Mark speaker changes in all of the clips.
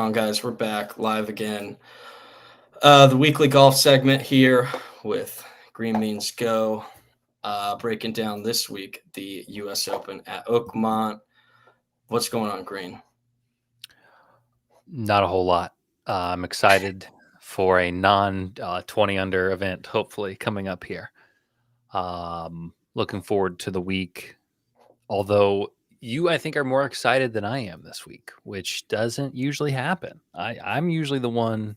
Speaker 1: on, guys? We're back live again. The weekly golf segment here with Green Means Go. Breaking down this week the U.S. Open at OAKMONT. What's going on, Green?
Speaker 2: Not a whole lot. I'm excited for a non-20 under event, hopefully, coming up here. Looking forward to the week. Although you, I think, are more excited than I am this week, which doesn't usually happen. I'm usually the one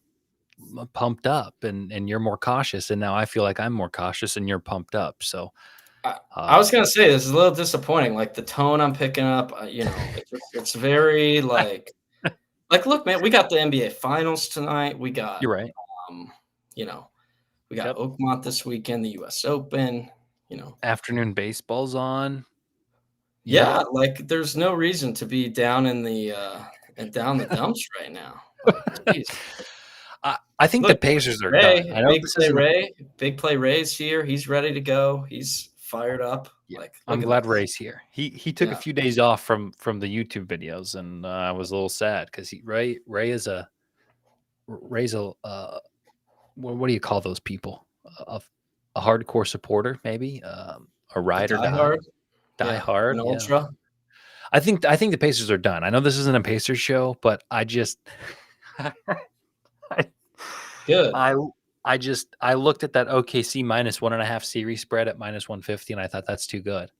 Speaker 2: pumped up, and you're more cautious. And now I feel like I'm more cautious, and you're pumped up. So
Speaker 1: I was gonna say this is a little disappointing. Like the tone I'm picking up, it's very like look, man, we got the NBA Finals tonight. We got,
Speaker 2: you're right.
Speaker 1: um, you know, we got
Speaker 2: Yep.
Speaker 1: OAKMONT this weekend, the U.S. Open.
Speaker 2: Afternoon baseball's on.
Speaker 1: Yeah, like there's no reason to be down in the down the dumps right now. Like, geez.
Speaker 2: I think
Speaker 1: Look,
Speaker 2: the Pacers are
Speaker 1: Ray,
Speaker 2: done. I know this isn't.
Speaker 1: Big play Ray's here. He's ready to go. He's fired up.
Speaker 2: Yeah,
Speaker 1: Like,
Speaker 2: I'm
Speaker 1: look at
Speaker 2: glad
Speaker 1: this.
Speaker 2: Ray's here. He took a few days off from the YouTube videos, and I was a little sad because Ray's a what do you call those people? A hardcore supporter, maybe a
Speaker 1: A
Speaker 2: ride or
Speaker 1: die
Speaker 2: die,
Speaker 1: hard.
Speaker 2: die
Speaker 1: Yeah,
Speaker 2: hard.
Speaker 1: an
Speaker 2: Yeah,
Speaker 1: ultra.
Speaker 2: I think the Pacers are done. I know this isn't a Pacers show, but I just
Speaker 1: Good.
Speaker 2: I looked at that OKC -1.5 series spread at -150, and I thought that's too good.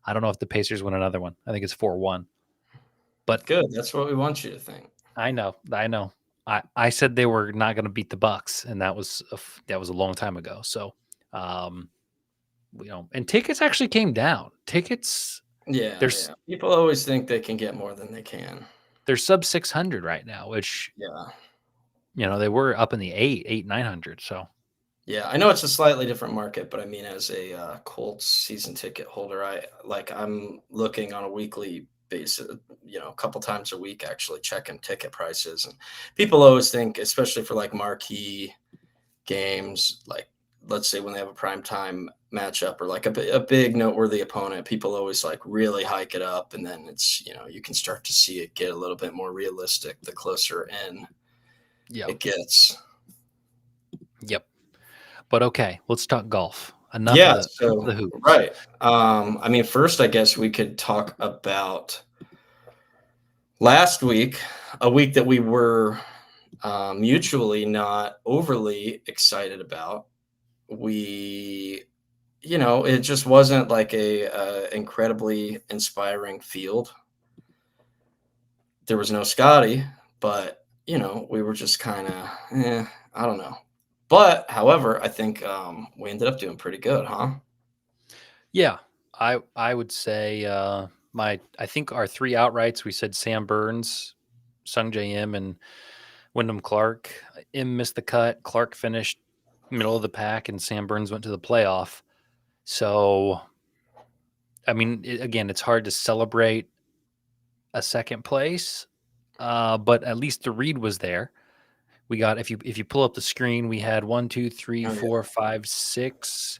Speaker 2: I don't know if the Pacers win another one. I think it's 4-1. But
Speaker 1: Good. That's what we want you to think.
Speaker 2: I know. I said they were not going to beat the Bucks, and that was a long time ago. So, and tickets actually came down. Tickets,
Speaker 1: Yeah. People always think they can get more than they can.
Speaker 2: they're sub 600 right now, which they were up in the 900. So.
Speaker 1: Yeah, I know it's a slightly different market, but I mean, as a Colts season ticket holder, I'm looking on a weekly basis, a couple times a week, actually checking ticket prices. And people always think, especially for like marquee games, like let's say when they have a prime time matchup or like a big noteworthy opponent, people always like really hike it up, and then it's you can start to see it get a little bit more realistic the closer in it gets.
Speaker 2: Yep. But okay, let's talk golf. Enough of the hoops.
Speaker 1: Right. I mean, first, I guess we could talk about last week, a week that we were mutually not overly excited about. It just wasn't like a incredibly inspiring field. There was no Scotty, but we were just kind of, I don't know. But, however, I think we ended up doing pretty good, huh?
Speaker 2: Yeah, I would say I think our three outrights, we said Sam Burns, Sungjae Im, and Wyndham Clark. Im missed the cut. Clark finished middle of the pack, and Sam Burns went to the playoff. So, I mean, again, it's hard to celebrate a second place, but at least the read was there. We got if you pull up the screen, we had 1, 2, 3, 4, 5, 6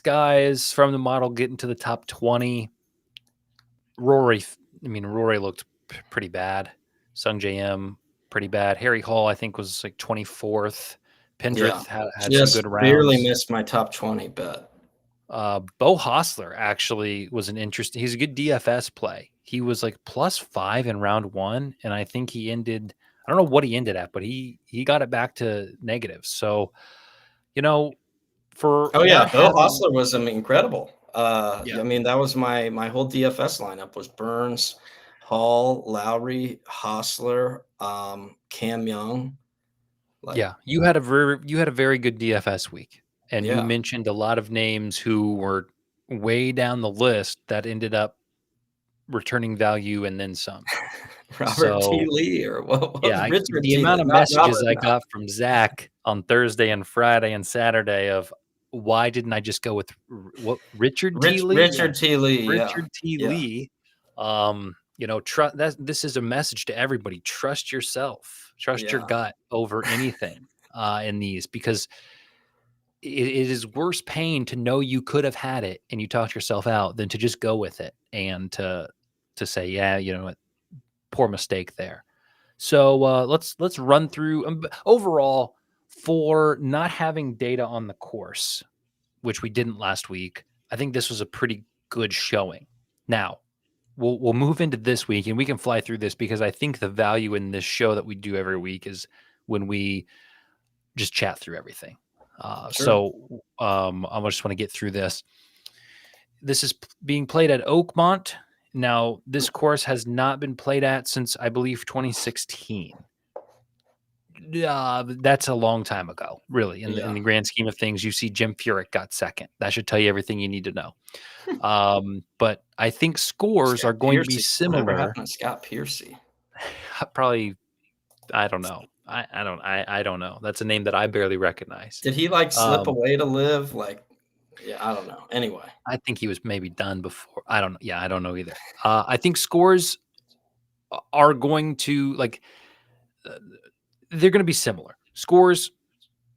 Speaker 2: guys from the model getting to the top 20. Rory looked pretty bad. Sungjae Im pretty bad. Harry Hall, I think, was like 24th. Pendrith had some good rounds.
Speaker 1: Barely missed my top 20 bet.
Speaker 2: Bo Hostler actually was he's a good DFS play. He was like +5 in round 1, and I think he ended, I don't know what he ended at, but he got it back to negative. So, Bo
Speaker 1: Hostler was incredible. I
Speaker 2: Yeah.
Speaker 1: mean, that was my whole DFS lineup was Burns, Hall, Lowry, Hostler, Cam Young.
Speaker 2: You had a very good DFS week, and you mentioned a lot of names who were way down the list that ended up returning value and then some.
Speaker 1: Robert T. Lee or what? Richard
Speaker 2: the amount of messages I got from Zach on Thursday and Friday and Saturday of why didn't I just go with Richard T. Lee?
Speaker 1: Richard T. Lee.
Speaker 2: Richard T. Lee. This is a message to everybody. Trust yourself. Trust your gut over anything in these, because it is worse pain to know you could have had it and you talked yourself out than to just go with it and to say, what, poor mistake there. So let's run through overall for not having data on the course, which we didn't last week. I think this was a pretty good showing. Now, we'll move into this week and we can fly through this because I think the value in this show that we do every week is when we just chat through everything.
Speaker 1: Sure.
Speaker 2: I just want to get through this. This is being played at Oakmont. Now, this course has not been played at since I believe 2016. That's a long time ago, really. In the grand scheme of things, you see Jim Furyk got second. That should tell you everything you need to know. But I think scores
Speaker 1: Scott
Speaker 2: are going to be
Speaker 1: Piercy. Whatever
Speaker 2: similar.
Speaker 1: happened to Scott Piercy?
Speaker 2: Probably, I don't know. I don't know. That's a name that I barely recognize.
Speaker 1: Did he like slip
Speaker 2: Um,
Speaker 1: away to live? Like, yeah, I don't know. Anyway,
Speaker 2: I think he was maybe done before. I don't know. Yeah, I don't know either. I think scores are going to uh, they're going to be similar. Scores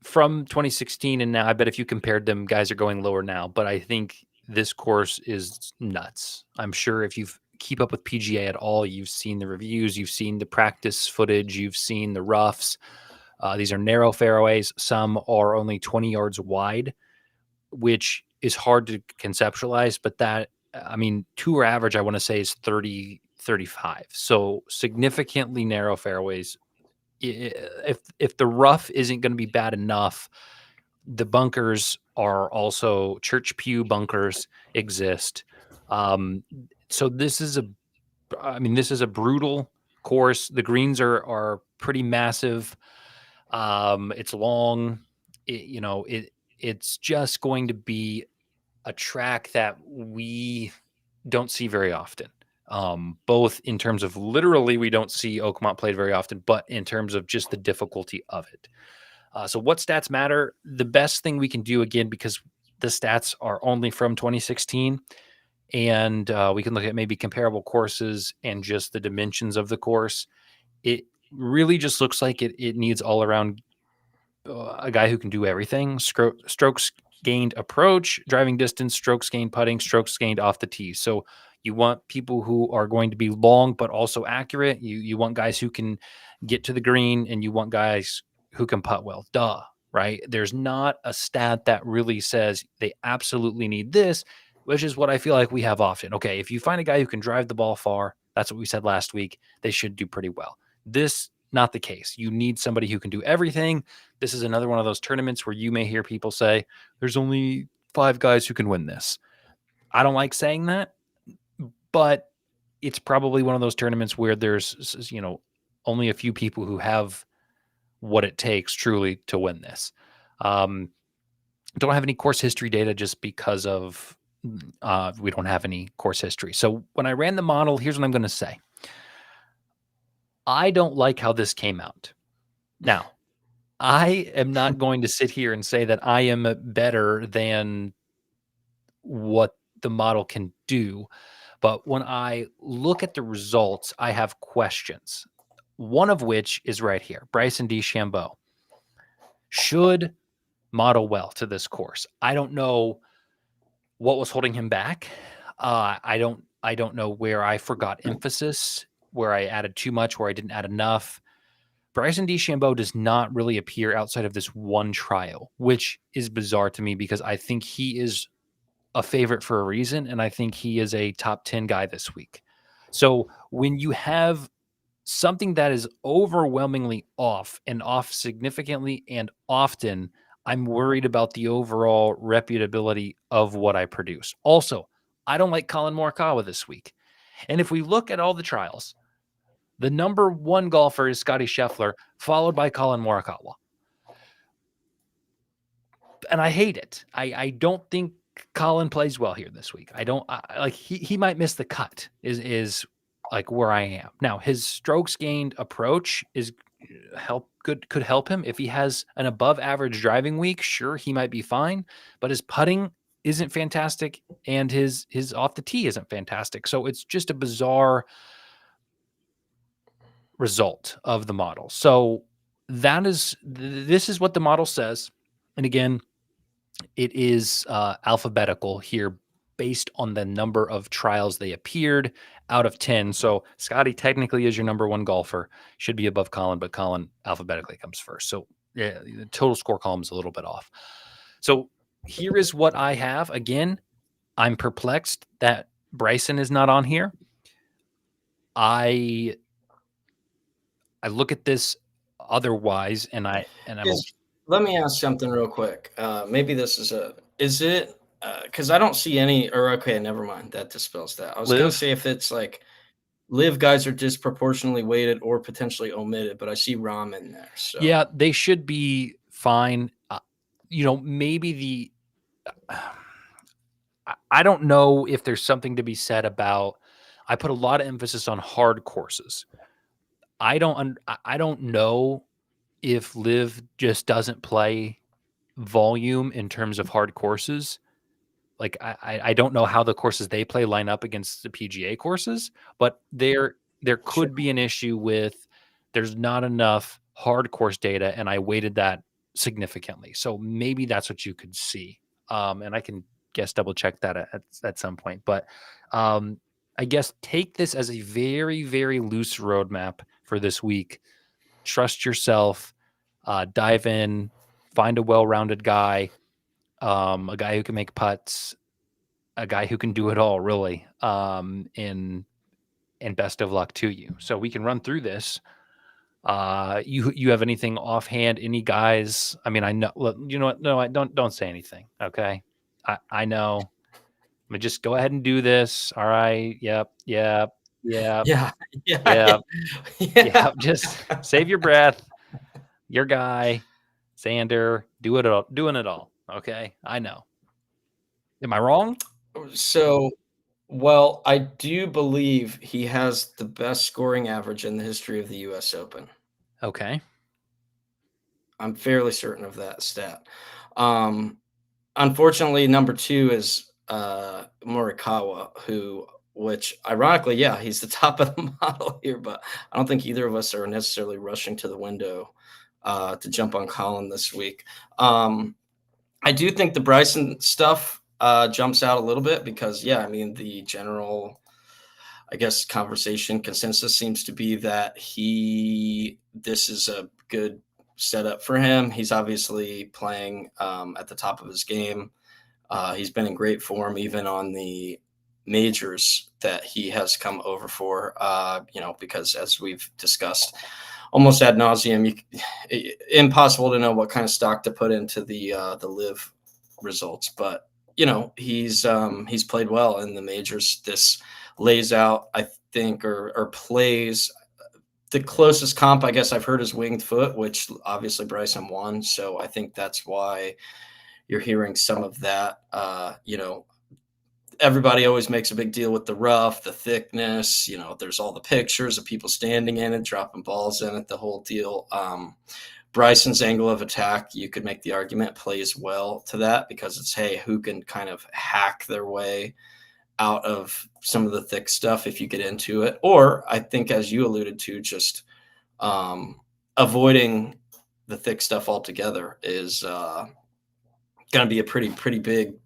Speaker 2: from 2016 and now, I bet if you compared them, guys are going lower now. But I think this course is nuts. I'm sure if you keep up with PGA at all, you've seen the reviews, you've seen the practice footage, you've seen the roughs. These are narrow fairways. Some are only 20 yards wide, which is hard to conceptualize. But that, I mean, tour average, I want to say, is 30, 35. So significantly narrow fairways. If the rough isn't going to be bad enough, the bunkers are also church pew bunkers exist. So this is a brutal course. The greens are pretty massive. It's long. It's just going to be a track that we don't see very often. Both in terms of literally, we don't see Oakmont played very often, but in terms of just the difficulty of it. So, what stats matter? The best thing we can do, again, because the stats are only from 2016, and we can look at maybe comparable courses and just the dimensions of the course. It really just looks like it needs all around a guy who can do everything: strokes gained approach, driving distance, strokes gained putting, strokes gained off the tee. So you want people who are going to be long but also accurate. You want guys who can get to the green, and you want guys who can putt well. Duh, right? There's not a stat that really says they absolutely need this, which is what I feel like we have often. Okay, if you find a guy who can drive the ball far, that's what we said last week, they should do pretty well. This, not the case. You need somebody who can do everything. This is another one of those tournaments where you may hear people say, there's only 5 guys who can win this. I don't like saying that, but it's probably one of those tournaments where there's, only a few people who have what it takes truly to win this. Don't have any course history data just because of we don't have any course history. So when I ran the model, here's what I'm going to say. I don't like how this came out. Now, I am not going to sit here and say that I am better than what the model can do. But when I look at the results, I have questions. One of which is right here. Bryson DeChambeau should model well to this course. I don't know what was holding him back. I don't know where I forgot emphasis, where I added too much, where I didn't add enough. Bryson DeChambeau does not really appear outside of this one trial, which is bizarre to me because I think he is a favorite for a reason, and I think he is a top 10 guy this week. So when you have something that is overwhelmingly off and off significantly and often, I'm worried about the overall reputability of what I produce. Also, I don't like Colin Morikawa this week. And if we look at all the trials, the number one golfer is Scotty Scheffler, followed by Colin Morikawa. And I hate it. I don't think Colin plays well here this week. He might miss the cut is like where I am. Now, his strokes gained approach could help him. If he has an above average driving week, sure, he might be fine, but his putting isn't fantastic and his off the tee isn't fantastic. So it's just a bizarre result of the model. So this is what the model says. And again, it is alphabetical here based on the number of trials they appeared out of 10. So Scotty technically is your number one golfer, should be above Colin, but Colin alphabetically comes first. So yeah, the total score column is a little bit off. So here is what I have. Again, I'm perplexed that Bryson is not on here. I look at this otherwise, and I'm
Speaker 1: let me ask something real quick. Maybe this is it? Because I don't see any. Or okay, never mind. That dispels that. I was going to say if it's like live guys are disproportionately weighted or potentially omitted, but I see Rom in there. So
Speaker 2: yeah, they should be fine. Maybe I don't know if there's something to be said about. I put a lot of emphasis on hard courses. I don't know if Liv just doesn't play volume in terms of hard courses. Like I don't know how the courses they play line up against the PGA courses, but there could be an issue with there's not enough hard course data, and I weighted that significantly. So maybe that's what you could see, and I can guess double check that at some point. But I guess take this as a very, very loose roadmap for this week. Trust yourself, dive in, find a well-rounded guy, a guy who can make putts, a guy who can do it all, really. And best of luck to you. So we can run through this. You have anything offhand? Any guys? I mean, I know. You know what? No, I don't say anything. Okay, I know. I'm gonna just go ahead and do this. All right. Yep.
Speaker 1: yeah,
Speaker 2: Yep.
Speaker 1: yeah.
Speaker 2: Just save your breath. Your guy, Xander, doing it all. Okay, I know. Am I wrong?
Speaker 1: So, well, I do believe he has the best scoring average in the history of the U.S. Open.
Speaker 2: Okay.
Speaker 1: I'm fairly certain of that stat. Unfortunately, number 2 is Morikawa, which ironically, yeah, he's the top of the model here, but I don't think either of us are necessarily rushing to the window to jump on Colin this week. I do think the Bryson stuff jumps out a little bit because, yeah, I mean, the general, I guess, conversation consensus seems to be that this is a good setup for him. He's obviously playing at the top of his game. He's been in great form, even on the majors that he has come over for, because as we've discussed almost ad nauseum, impossible to know what kind of stock to put into the live results. But, he's played well in the majors. This lays out, I think, or plays the closest comp I guess I've heard is Winged Foot, which obviously Bryson won. So I think that's why you're hearing some of that. Everybody always makes a big deal with the rough, the thickness. There's all the pictures of people standing in it, dropping balls in it, the whole deal. Bryson's angle of attack, you could make the argument, plays well to that because it's, hey, who can kind of hack their way out of some of the thick stuff if you get into it. Or I think, as you alluded to, just avoiding the thick stuff altogether is going to be a pretty big,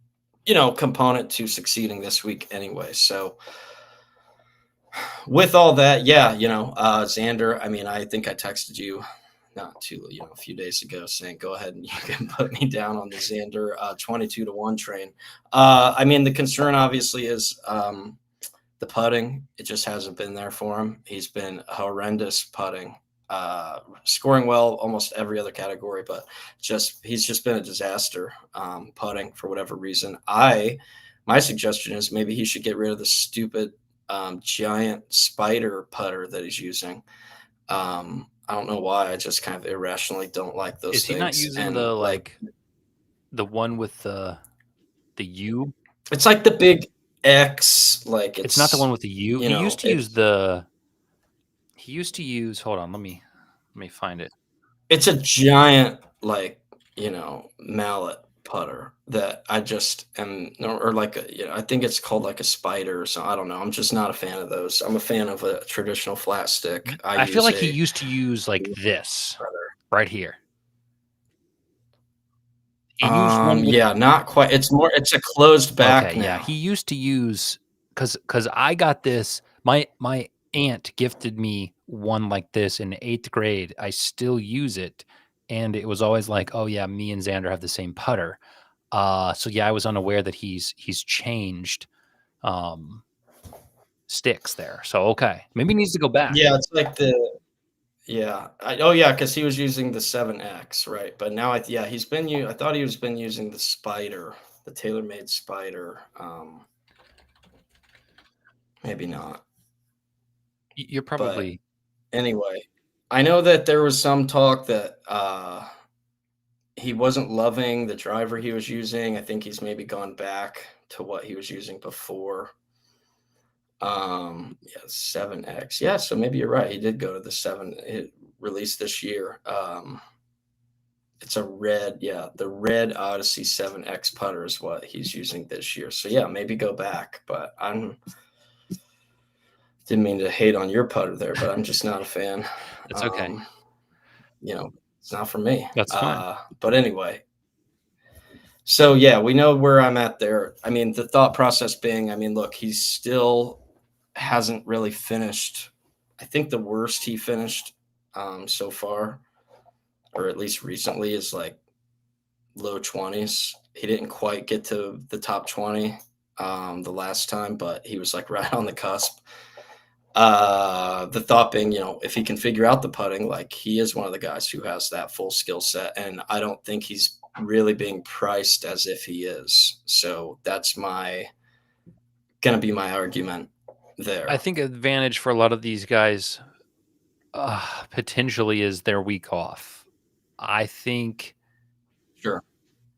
Speaker 1: component to succeeding this week anyway. So with all that, yeah, Xander, I mean, I think I texted you a few days ago saying, go ahead and you can put me down on the Xander 22-1 train. I mean, the concern obviously is the putting. It just hasn't been there for him. He's been horrendous putting, scoring well almost every other category, but he's just been a disaster putting for whatever reason. My suggestion is maybe he should get rid of the stupid giant spider putter that he's using. I don't know why. I just kind of irrationally don't like those things.
Speaker 2: Is he not using the one with the U?
Speaker 1: It's like the big X. Like
Speaker 2: it's not the one with the U. He used to use. Hold on, let me find it.
Speaker 1: It's a giant, mallet putter that I just am, or I think it's called like a spider or something. I don't know. I'm just not a fan of those. I'm a fan of a traditional flat stick.
Speaker 2: I feel like he used to use like this right here. He used one with
Speaker 1: Yeah, not quite. It's a closed back
Speaker 2: okay, yeah.
Speaker 1: now.
Speaker 2: He used to use because I got this. My aunt gifted me one like this in 8th grade. I still use it, and it was always like, oh yeah, me and Xander have the same putter. So yeah, I was unaware that he's changed sticks there. So okay, maybe he needs to go back.
Speaker 1: Yeah, it's like the yeah. Oh yeah, because he was using the 7X, right? But now yeah, I thought he was been using the Spider, the TaylorMade Spider. Maybe not.
Speaker 2: You're
Speaker 1: But
Speaker 2: probably
Speaker 1: anyway, I know that there was some talk that he wasn't loving the driver he was using. I think he's maybe gone back to what he was using before. Yeah, 7X. Yeah, so maybe you're right. He did go to the 7 it released this year. It's a red, yeah, the red Odyssey 7X putter is what he's using this year. So yeah, maybe go back. But I'm didn't mean to hate on your putter there, but I'm just not a fan.
Speaker 2: that's okay.
Speaker 1: It's not for me.
Speaker 2: That's fine.
Speaker 1: But anyway, so yeah, we know where I'm at there. I mean, the thought process being, I mean, look, he still hasn't really finished. I think the worst he finished so far, or at least recently, is like low 20s. He didn't quite get to the top 20 the last time, but he was like right on the cusp. The thought being, if he can figure out the putting, like he is one of the guys who has that full skill set, and I don't think he's really being priced as if he is. So that's gonna be my argument there.
Speaker 2: I think advantage for a lot of these guys potentially is their week off. I think
Speaker 1: Sure.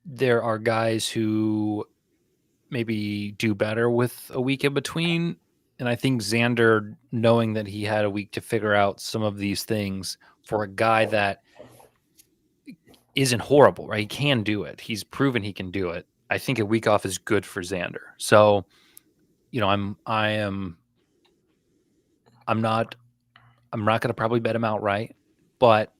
Speaker 2: there are guys who maybe do better with a week in between. And I think Xander, knowing that he had a week to figure out some of these things for a guy that isn't horrible, right? He can do it. He's proven he can do it. I think a week off is good for Xander. So, I'm not going to probably bet him outright, but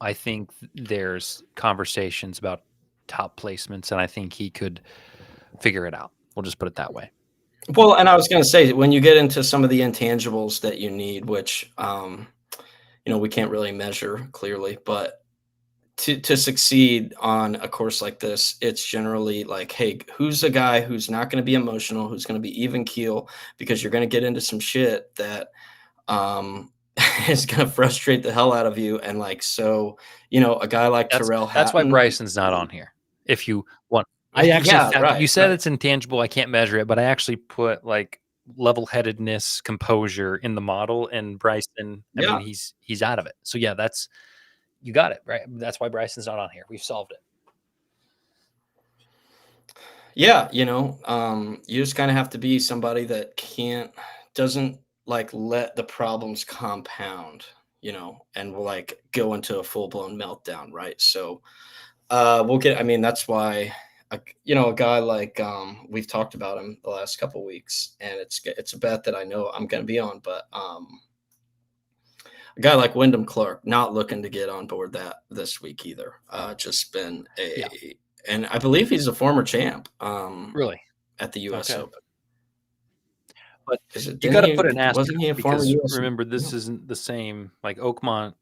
Speaker 2: I think there's conversations about top placements, and I think he could figure it out. We'll just put it that way.
Speaker 1: Well, and I was going to say, when you get into some of the intangibles that you need, which we can't really measure clearly, but to succeed on a course like this, it's generally like, hey, who's a guy who's not going to be emotional, who's going to be even keel, because you're going to get into some shit that is going to frustrate the hell out of you. And like, so, a guy like Terrell
Speaker 2: That's why
Speaker 1: Hatton.
Speaker 2: Bryson's not on here. If you want, I actually
Speaker 1: Yeah, right,
Speaker 2: you said
Speaker 1: right.
Speaker 2: it's intangible. I can't measure it, but I actually put like level-headedness, composure in the model, and Bryson. I
Speaker 1: Yeah.
Speaker 2: mean, he's out of it. So yeah, you got it right. That's why Bryson's not on here. We've solved it.
Speaker 1: Yeah, you just kind of have to be somebody that doesn't like let the problems compound, and will like go into a full blown meltdown, right? So, I mean, that's why, a guy like, we've talked about him the last couple weeks, and it's a bet that I know I'm going to be on, but, a guy like Wyndham Clark, not looking to get on board that this week either. Just been and I believe he's a former champ.
Speaker 2: Really?
Speaker 1: At the U.S.
Speaker 2: Okay.
Speaker 1: Open.
Speaker 2: But you got to put an asterisk
Speaker 1: Wasn't he a former
Speaker 2: because
Speaker 1: US
Speaker 2: remember, this isn't the same like Oakmont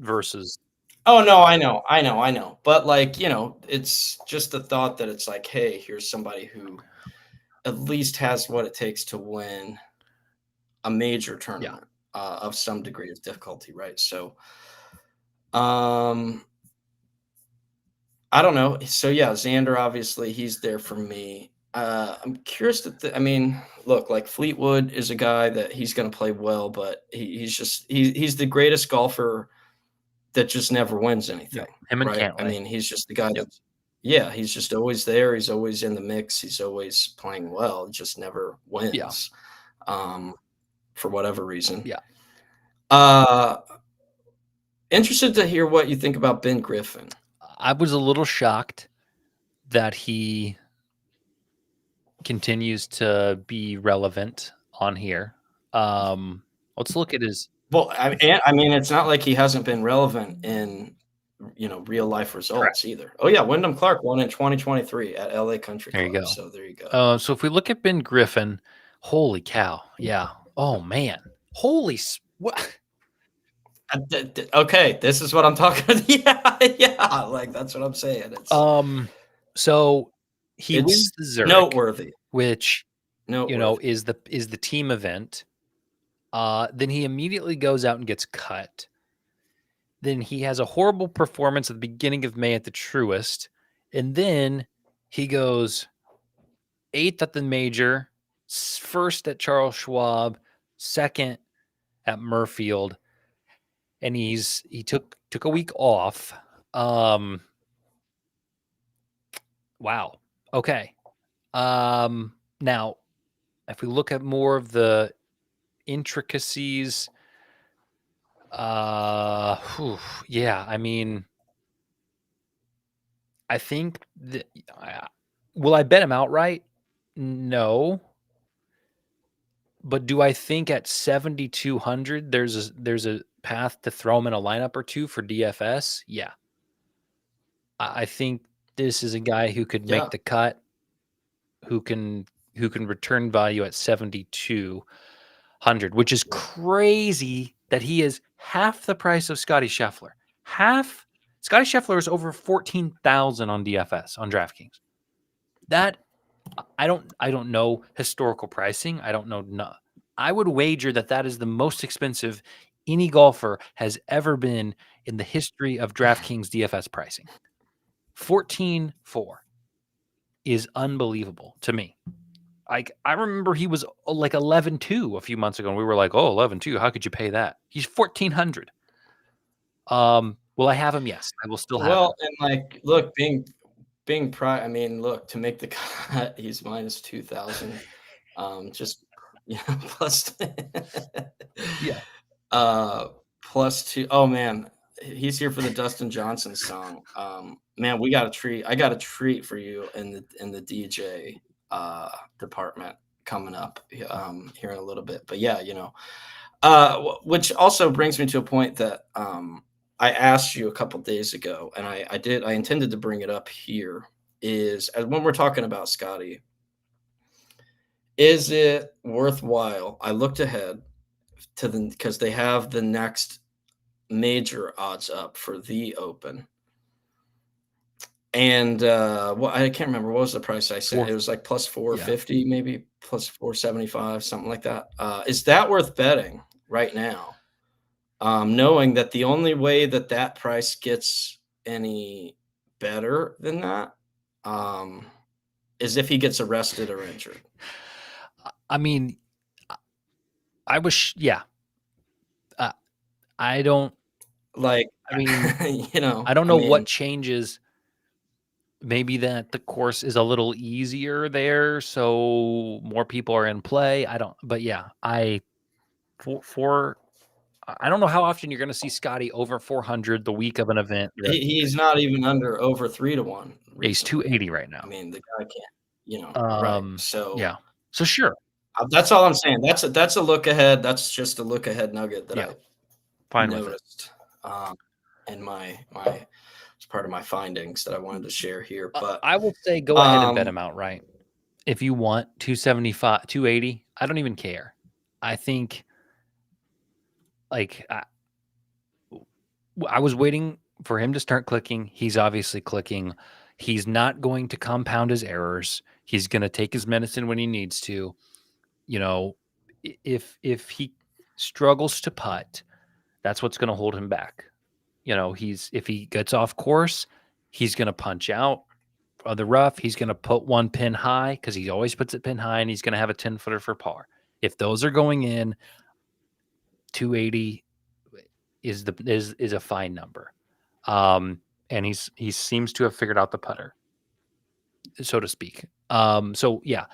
Speaker 2: versus.
Speaker 1: Oh no, I know. But like, it's just the thought that it's like, hey, here's somebody who at least has what it takes to win a major tournament of some degree of difficulty, right? So, I don't know. So yeah, Xander, obviously he's there for me. I'm curious I mean, look, like Fleetwood is a guy that he's going to play well, but he's the greatest golfer that just never wins anything.
Speaker 2: Him and
Speaker 1: Right? I
Speaker 2: Cantlay.
Speaker 1: mean, he's just the guy that, he's just always there. He's always in the mix. He's always playing well. He just never wins. For whatever reason.
Speaker 2: Yeah.
Speaker 1: Interested to hear what you think about Ben Griffin.
Speaker 2: I was a little shocked that he continues to be relevant on here. Let's look at his.
Speaker 1: Well, I mean, it's not like he hasn't been relevant in real life results either. Oh yeah, Wyndham Clark won in 2023 at LA Country
Speaker 2: There you
Speaker 1: Club.
Speaker 2: go.
Speaker 1: So there you go.
Speaker 2: So if we look at Ben Griffin, holy cow. Yeah. Oh, man. What?
Speaker 1: Okay, this is what I'm talking. Yeah, like that's what I'm saying.
Speaker 2: So he
Speaker 1: It's
Speaker 2: wins the Zurich,
Speaker 1: noteworthy.
Speaker 2: which
Speaker 1: Noteworthy.
Speaker 2: is the team event. Then he immediately goes out and gets cut. Then he has a horrible performance at the beginning of May at the Truist, and then he goes 8th at the major, first at Charles Schwab, second at Murfield, and he took a week off. Wow. Okay. Now, if we look at more of the intricacies, yeah, I mean, I think will I bet him outright? No. But do I think at 7,200 there's a path to throw him in a lineup or two for DFS? Yeah. I think this is a guy who could
Speaker 1: Yeah.
Speaker 2: make the cut, who can return value at 7,200, which is crazy that he is half the price of Scotty Scheffler. Half. Scotty Scheffler is over 14,000 on DFS on DraftKings. That I don't know historical pricing. I don't know. No, I would wager that is the most expensive any golfer has ever been in the history of DraftKings DFS pricing. 14.4 is unbelievable to me. Like, I remember he was like 11.2 a few months ago, and we were like, "Oh, 11.2, how could you pay that?" He's 1,400. Will I have him? Yes, I will still have him.
Speaker 1: Well, and like, look, being I mean, look, to make the cut, he's minus 2,000. Just plus.
Speaker 2: Yeah.
Speaker 1: Plus two. Oh man, he's here for the Dustin Johnson song. Man, I got a treat for you in the DJ department coming up here in a little bit. But yeah, which also brings me to a point that I asked you a couple days ago, and I intended to bring it up here, is when we're talking about Scotty, is it worthwhile? I looked ahead to because they have the next major odds up for the Open. And I can't remember, what was the price I said? It was like plus 450, maybe plus 475, something like that. Is that worth betting right now? Knowing that the only way that price gets any better than that is if he gets arrested or injured.
Speaker 2: I mean, I wish, yeah. I don't
Speaker 1: like.
Speaker 2: I mean,
Speaker 1: I
Speaker 2: don't know what changes. Maybe that the course is a little easier there, so more people are in play. But yeah, I don't know how often you're going to see Scotty over 400 the week of an event.
Speaker 1: He's not even over 3-1.
Speaker 2: He's 280 right now.
Speaker 1: I mean, the guy can't, right? So
Speaker 2: yeah, so sure.
Speaker 1: That's all I'm saying. That's a look ahead. That's just a look ahead nugget that I noticed. And it's part of my findings that I wanted to share here. But
Speaker 2: I will say, go ahead and bet him outright if you want. 275, 280. I don't even care. I think, like, I was waiting for him to start clicking. He's obviously clicking. He's not going to compound his errors. He's going to take his medicine when he needs to. If he struggles to putt, that's what's going to hold him back. If he gets off course, he's going to punch out of the rough. He's going to put one pin high because he always puts it pin high, and he's going to have a 10-footer for par. If those are going in, 280 is a fine number. And he seems to have figured out the putter, so to speak. So yeah,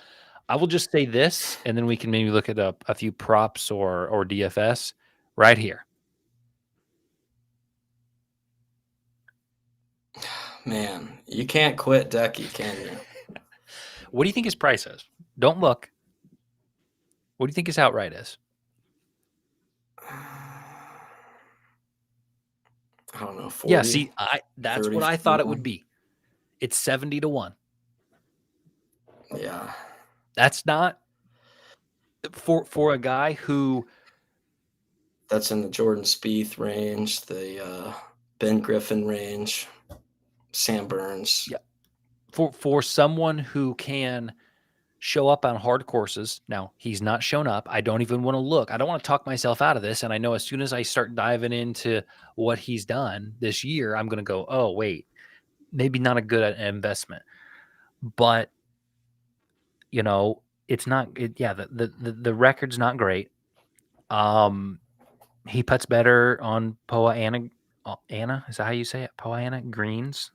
Speaker 2: I will just say this, and then we can maybe look at a few props or DFS right here.
Speaker 1: Man, you can't quit Decky, can you?
Speaker 2: What do you think his price is? Don't look. What do you think his outright is?
Speaker 1: I don't know, 40.
Speaker 2: Yeah, see, that's
Speaker 1: 30,
Speaker 2: what I thought it
Speaker 1: 41.
Speaker 2: would be. It's 70-1.
Speaker 1: Yeah.
Speaker 2: That's not for a guy who
Speaker 1: That's in the Jordan Spieth range, the Ben Griffin range, Sam Burns.
Speaker 2: yeah, for someone who can show up on hard courses. Now, he's not shown up. I don't even want to look. I don't want to talk myself out of this. And I know as soon as I start diving into what he's done this year, I'm going to go, oh, wait, maybe not a good investment. But, it's not, the record's not great. He puts better on Poa Anna. Is that how you say it? Poa Anna greens.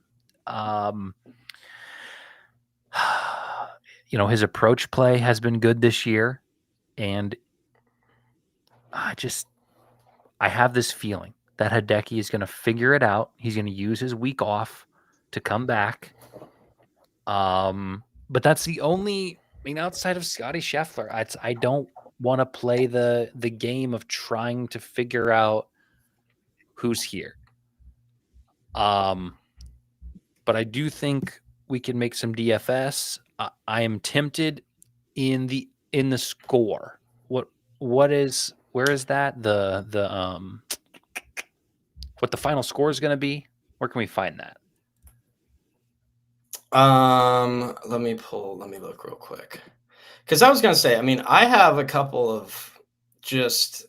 Speaker 2: His approach play has been good this year. And I have this feeling that Hideki is going to figure it out. He's going to use his week off to come back. But that's the only, outside of Scotty Scheffler, I don't want to play the game of trying to figure out who's here. But I do think we can make some DFS. I am tempted in the score. Where is that? What the final score is going to be? Where can we find that?
Speaker 1: Let me look real quick. Because I was going to say, I have a couple of just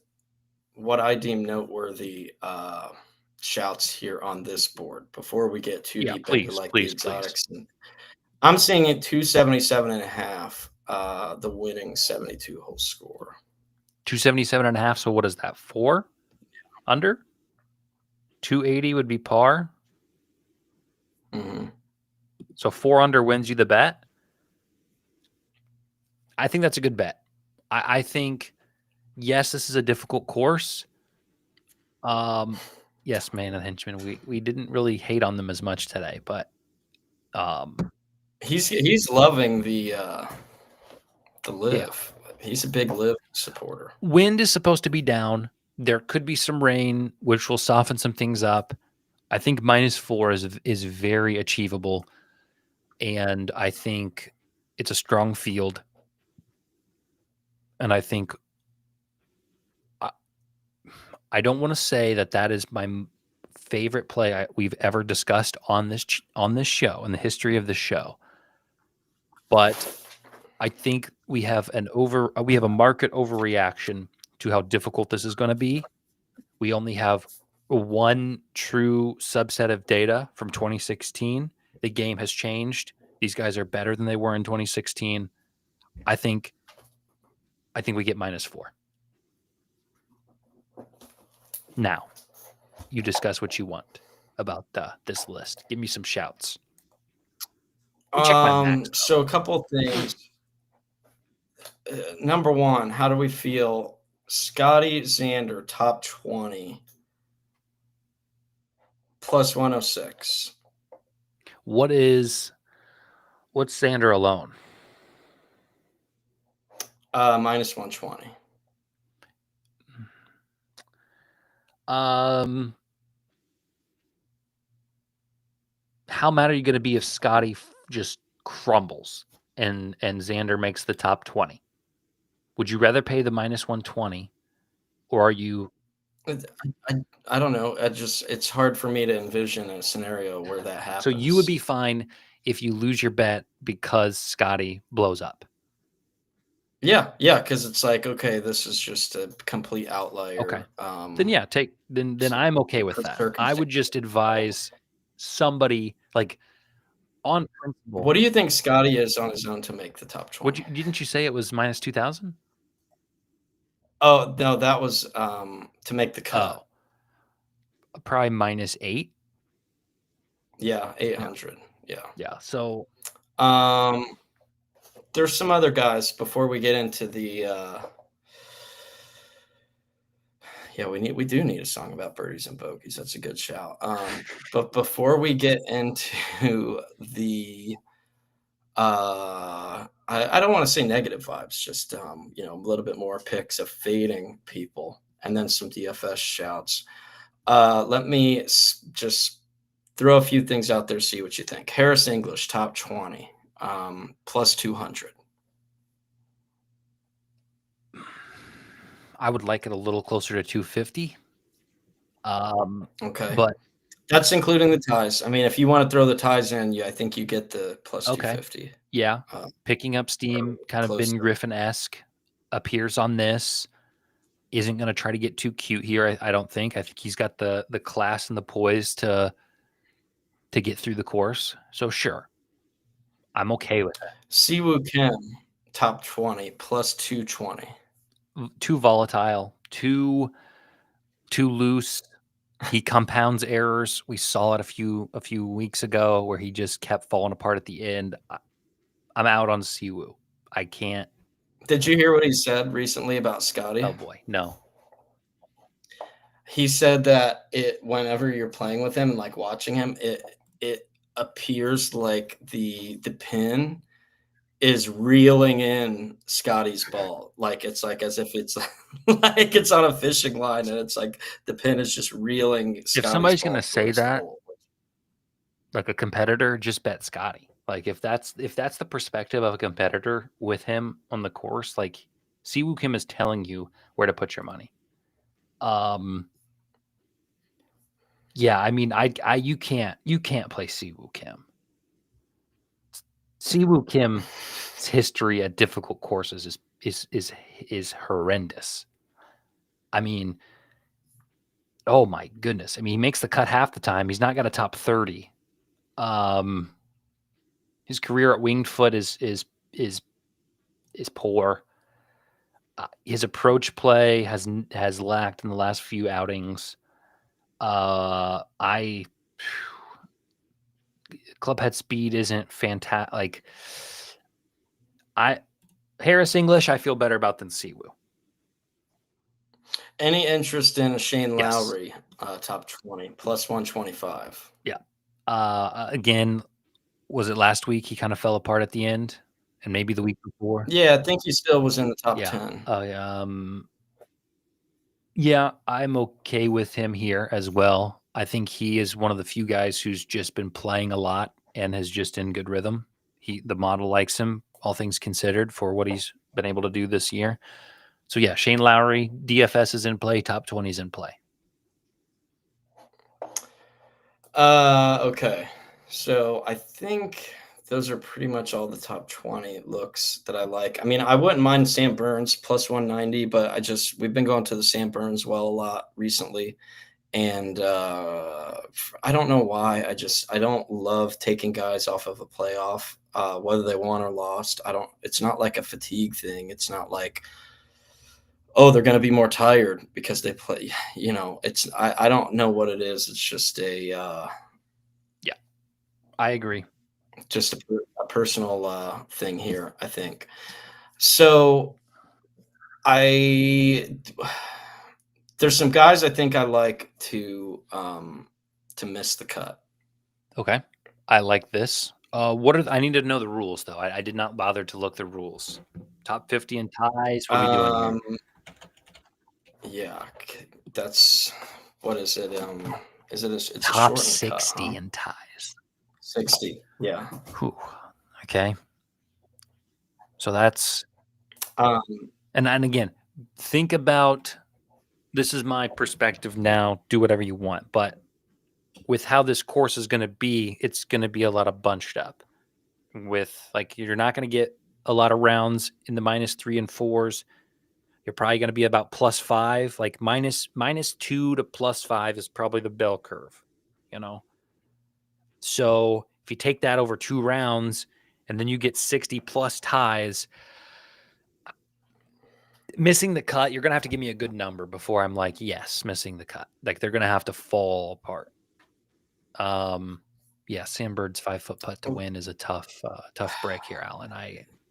Speaker 1: what I deem noteworthy shouts here on this board before we get too deep into the exotics. And I'm seeing it 277.5, the winning 72 hole score.
Speaker 2: 277.5. So what is that? 4 under? 280 would be par.
Speaker 1: Mm-hmm.
Speaker 2: So 4 under wins you the bet. I think that's a good bet. I think, yes, this is a difficult course. Yes, man and henchman. We didn't really hate on them as much today, but
Speaker 1: he's loving the live.
Speaker 2: Yeah.
Speaker 1: He's a big live supporter.
Speaker 2: Wind is supposed to be down. There could be some rain, which will soften some things up. I think -4 is very achievable, and I think it's a strong field. And I think I don't want to say that is my favorite play we've ever discussed on this show, in the history of the show. But I think we have a market overreaction to how difficult this is going to be. We only have one true subset of data from 2016. The game has changed. These guys are better than they were in 2016. I think we get -4. Now, you discuss what you want about this list. Give me some shouts.
Speaker 1: So a couple of things. Number one, how do we feel? Scotty Xander, top 20, plus 106.
Speaker 2: What's Xander alone?
Speaker 1: -120.
Speaker 2: How mad are you going to be if Scotty just crumbles and Xander makes the top 20? Would you rather pay the -120, or are you?
Speaker 1: I don't know. It's hard for me to envision a scenario where that happens.
Speaker 2: So you would be fine if you lose your bet because Scotty blows up.
Speaker 1: Yeah, because it's like, okay, this is just a complete outlier.
Speaker 2: Okay. Then I'm okay with that. I would just advise somebody like on principle.
Speaker 1: What do you think Scotty is on his own to make the top 20?
Speaker 2: Didn't you say it was -2,000?
Speaker 1: Oh no, that was to make the cut.
Speaker 2: Probably -8.
Speaker 1: Yeah, 800.
Speaker 2: Yeah. So
Speaker 1: there's some other guys before we get into the we do need a song about birdies and bogeys. That's a good shout. But before we get into the I don't want to say negative vibes, just a little bit more picks of fading people and then some DFS shouts. Let me just throw a few things out there, see what you think. Harris English, top 20, plus 200.
Speaker 2: I would like it a little closer to 250.
Speaker 1: Okay.
Speaker 2: But
Speaker 1: That's including the ties. I mean, if you want to throw the ties in, I think you get the plus
Speaker 2: okay.
Speaker 1: 250.
Speaker 2: Yeah.
Speaker 1: Uh,
Speaker 2: Picking up steam, kind of
Speaker 1: close
Speaker 2: Ben
Speaker 1: to
Speaker 2: Griffin-esque, appears on this. Isn't going to try to get too cute here. I don't think. I think he's got the class and the poise to get through the course. So sure, I'm okay with
Speaker 1: Siwoo Kim, top 20, plus 220.
Speaker 2: that. Too volatile, too loose. He compounds errors. We saw it a few weeks ago where he just kept falling apart at the end. I'm out on Siwoo. I can't.
Speaker 1: Did you hear what he said recently about Scotty?
Speaker 2: Oh boy, no.
Speaker 1: He said that whenever you're playing with him and like watching him, it appears like the pin is reeling in Scotty's ball. Like it's like as if it's like it's on a fishing line and it's like the pin is just reeling
Speaker 2: If
Speaker 1: Scotty's
Speaker 2: somebody's
Speaker 1: ball
Speaker 2: gonna say
Speaker 1: towards the
Speaker 2: that,
Speaker 1: hole.
Speaker 2: like a competitor, just bet Scotty. Like if that's the perspective of a competitor with him on the course, like Siwoo Kim is telling you where to put your money. Yeah, I mean, you can't play Siwoo Kim. Siwoo Kim's history at difficult courses is horrendous. I mean, oh my goodness. I mean, he makes the cut half the time. He's not got a top 30. His career at Winged Foot is poor. His approach play has lacked in the last few outings. Club head speed isn't fantastic. Like Harris English, I feel better about than Siwoo.
Speaker 1: Any interest in Shane
Speaker 2: Yes.
Speaker 1: Lowry, top 20, plus 125?
Speaker 2: Yeah. Again, was it last week he kind of fell apart at the end, and maybe the week before?
Speaker 1: Yeah, I think he still was in the top
Speaker 2: Yeah.
Speaker 1: 10.
Speaker 2: Yeah, I'm okay with him here as well. I think he is one of the few guys who's just been playing a lot and has just in good rhythm. The model likes him, all things considered, for what he's been able to do this year. So yeah, Shane Lowry, DFS is in play, top 20 is in play.
Speaker 1: Okay. So I think those are pretty much all the top 20 looks that I like. I mean, I wouldn't mind Sam Burns plus 190, but we've been going to the Sam Burns well a lot recently. And I don't know why. I don't love taking guys off of a playoff, whether they won or lost. It's not like a fatigue thing. It's not like, oh, they're going to be more tired because they play, I don't know what it is. It's just
Speaker 2: Yeah, I agree.
Speaker 1: Just a personal thing here, I think. So there's some guys I think I like to miss the cut.
Speaker 2: Okay. I like this. I need to know the rules though. I did not bother to look the rules. Top 50 and ties. What are we doing here?
Speaker 1: Yeah, that's what is it? Is it it's
Speaker 2: top
Speaker 1: a
Speaker 2: 60
Speaker 1: cut, huh?
Speaker 2: and ties.
Speaker 1: 60. Yeah.
Speaker 2: Whew. Okay. So that's
Speaker 1: Um,
Speaker 2: and again, think about this is my perspective now. Do whatever you want, but with how this course is going to be, it's going to be a lot of bunched up. With like you're not going to get a lot of rounds in the -3 and 4s. You're probably going to be about +5, like -2 to +5 is probably the bell curve, you know. So if you take that over 2 rounds and then you get 60 plus ties, missing the cut, you're going to have to give me a good number before I'm like, yes, missing the cut. Like they're going to have to fall apart. Yeah, Sam Bird's 5-foot putt to win is a tough break here, Alan.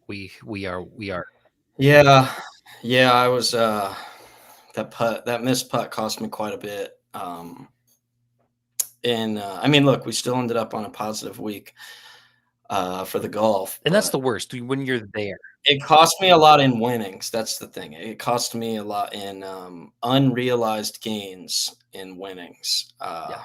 Speaker 2: We are
Speaker 1: yeah. I was that missed putt cost me quite a bit. And I mean, look, we still ended up on a positive week. for the golf.
Speaker 2: And that's the
Speaker 1: But
Speaker 2: worst when you're there.
Speaker 1: it cost me a lot in winnings. That's the thing. It cost me a lot in unrealized gains in winnings.
Speaker 2: Yeah.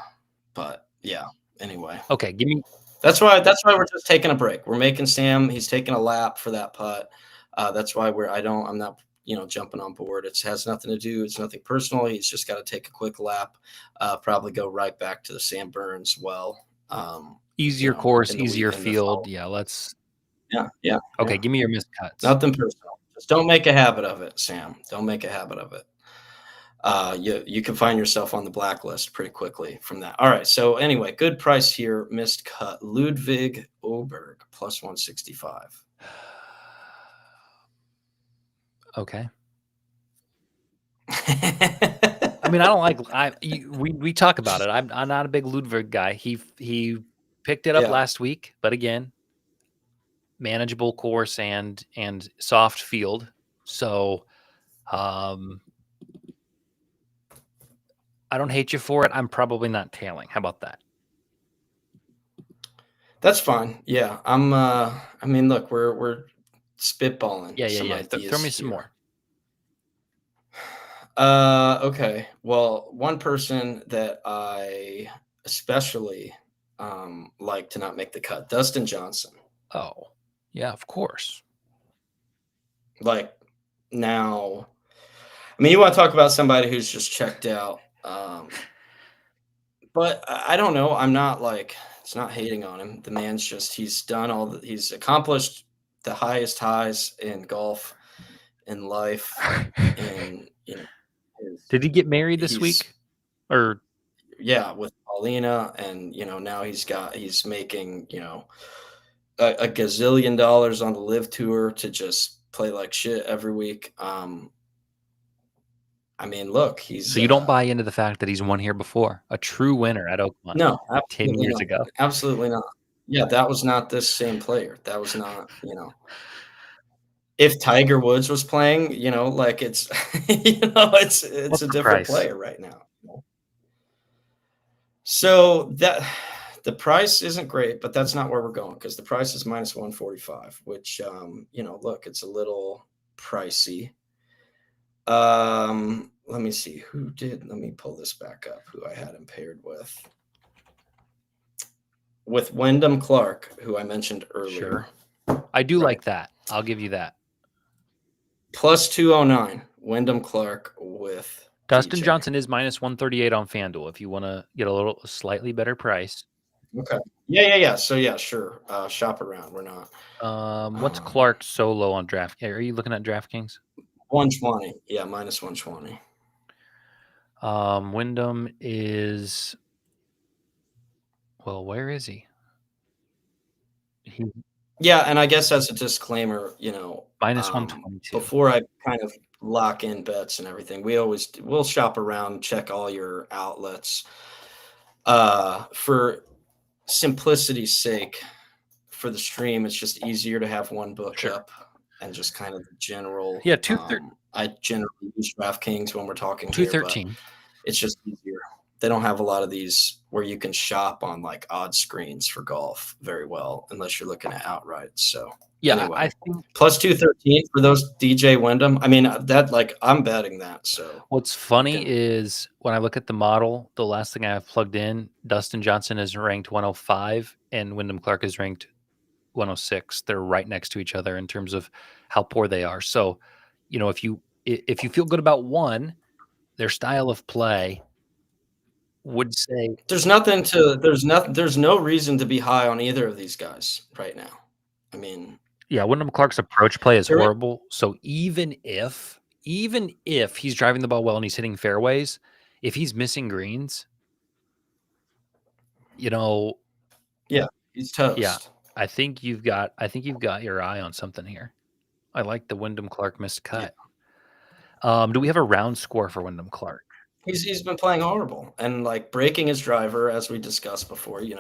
Speaker 1: But yeah. Anyway,
Speaker 2: Okay, give me
Speaker 1: that's why we're just taking a break. We're making Sam. He's taking a lap for that putt. That's why I'm not jumping on board. It has nothing to do. It's nothing personal. He's just got to take a quick lap. Probably go right back to the Sam Burns well.
Speaker 2: easier course,
Speaker 1: in the
Speaker 2: easier
Speaker 1: week in the
Speaker 2: field.
Speaker 1: fall.
Speaker 2: Yeah, let's.
Speaker 1: Yeah.
Speaker 2: Okay, give me your missed cuts.
Speaker 1: Nothing personal. Just don't make a habit of it, Sam. Don't make a habit of it. You can find yourself on the blacklist pretty quickly from that. All right. So anyway, good price here. Missed cut. Ludwig Oberg plus 165.
Speaker 2: Okay. I mean, I don't like. We talk about it. I'm not a big Ludwig guy. He picked it up
Speaker 1: Yeah.
Speaker 2: last week, but again, manageable course and soft field. So, I don't hate you for it. I'm probably not tailing. How about that?
Speaker 1: That's fine. Yeah. I mean, look, we're spitballing
Speaker 2: Yeah.
Speaker 1: some ideas
Speaker 2: Throw me some
Speaker 1: here.
Speaker 2: more.
Speaker 1: Okay. Well, one person that I especially like to not make the cut, Dustin Johnson.
Speaker 2: Oh, yeah, of course.
Speaker 1: Like now, I mean, you want to talk about somebody who's just checked out. But I don't know. I'm not like it's not hating on him. The man's just he's accomplished the highest highs in golf, in life, in
Speaker 2: Did he get married this
Speaker 1: he's
Speaker 2: week? Or
Speaker 1: yeah, with Paulina, and now he's making a gazillion dollars on the live tour to just play like shit every week. I mean, look, he's
Speaker 2: so you don't buy into the fact that he's won here before, a true winner at Oakmont
Speaker 1: no,
Speaker 2: 10
Speaker 1: absolutely
Speaker 2: years
Speaker 1: not.
Speaker 2: ago.
Speaker 1: Absolutely not. Yeah, that was not this same player. That was not, if Tiger Woods was playing, like it's, it's
Speaker 2: What's
Speaker 1: a
Speaker 2: the
Speaker 1: different
Speaker 2: price?
Speaker 1: player right now. So the price isn't great, but that's not where we're going because the price is minus 145, which, look, it's a little pricey. Let me see let me pull this back up, who I had him paired with Wyndham Clark, who I mentioned earlier.
Speaker 2: Sure. I do like that. I'll give you that.
Speaker 1: Plus 209, Wyndham Clark with
Speaker 2: Dustin
Speaker 1: DJ.
Speaker 2: Johnson is minus 138 on FanDuel if you want to get a slightly better price.
Speaker 1: Okay. Yeah. So yeah, sure. Shop around. We're not.
Speaker 2: What's Clark solo on DraftKings? Are you looking at DraftKings?
Speaker 1: 120. Yeah, minus 120.
Speaker 2: Wyndham is, well, where is he?
Speaker 1: Yeah, and I guess as a disclaimer,
Speaker 2: minus 122.
Speaker 1: before I kind of lock in bets and everything, we'll shop around, check all your outlets. For simplicity's sake, for the stream, it's just easier to have one book
Speaker 2: Sure.
Speaker 1: up and just kind of the general.
Speaker 2: Yeah,
Speaker 1: I generally use DraftKings when we're talking
Speaker 2: 213.
Speaker 1: here, but it's just easier. They don't have a lot of these where you can shop on like odd screens for golf very well, unless you're looking at outright. So
Speaker 2: yeah,
Speaker 1: anyway,
Speaker 2: I think
Speaker 1: plus 213 for those DJ Wyndham. I mean, that I'm betting that. So
Speaker 2: what's funny is when I look at the model, the last thing I have plugged in, Dustin Johnson is ranked 105 and Wyndham Clark is ranked 106. They're right next to each other in terms of how poor they are. So, if you feel good about one, their style of play would say
Speaker 1: there's no reason to be high on either of these guys right now. I mean,
Speaker 2: yeah, Wyndham Clark's approach play is horrible. So even if he's driving the ball well and he's hitting fairways, if he's missing greens,
Speaker 1: yeah, he's toast.
Speaker 2: Yeah, I think you've got your eye on something here. I like the Wyndham Clark missed cut. Yeah. Do we have a round score for Wyndham Clark?
Speaker 1: He's been playing horrible and like breaking his driver, as we discussed before. He's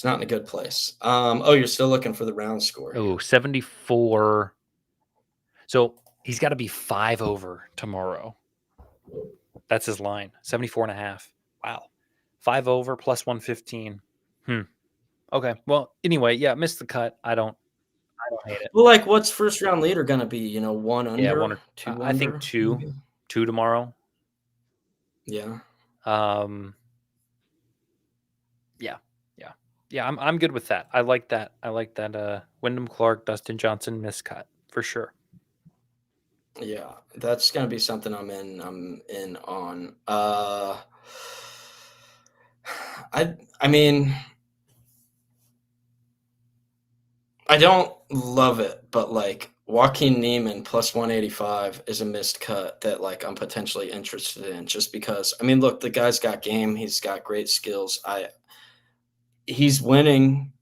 Speaker 1: not in a good place. You're still looking for the round score.
Speaker 2: Oh, 74. So he's got to be 5 over tomorrow. That's his line. 74.5. Wow. 5 over plus 115. Okay. Well, anyway, yeah, missed the cut. I don't hate it.
Speaker 1: Well, like, what's first round leader gonna be? One
Speaker 2: Yeah,
Speaker 1: under, two
Speaker 2: I think
Speaker 1: under,
Speaker 2: two,
Speaker 1: maybe.
Speaker 2: two tomorrow.
Speaker 1: Yeah,
Speaker 2: Um, yeah, yeah, yeah. I'm good with that. I like that. I like that. Wyndham Clark, Dustin Johnson miscut for sure.
Speaker 1: yeah. That's gonna be something I'm in on. I mean, I don't love it, but like Joaquin Neiman plus 185 is a missed cut that like I'm potentially interested in just because I mean, look, the guy's got game, he's got great skills. He's winning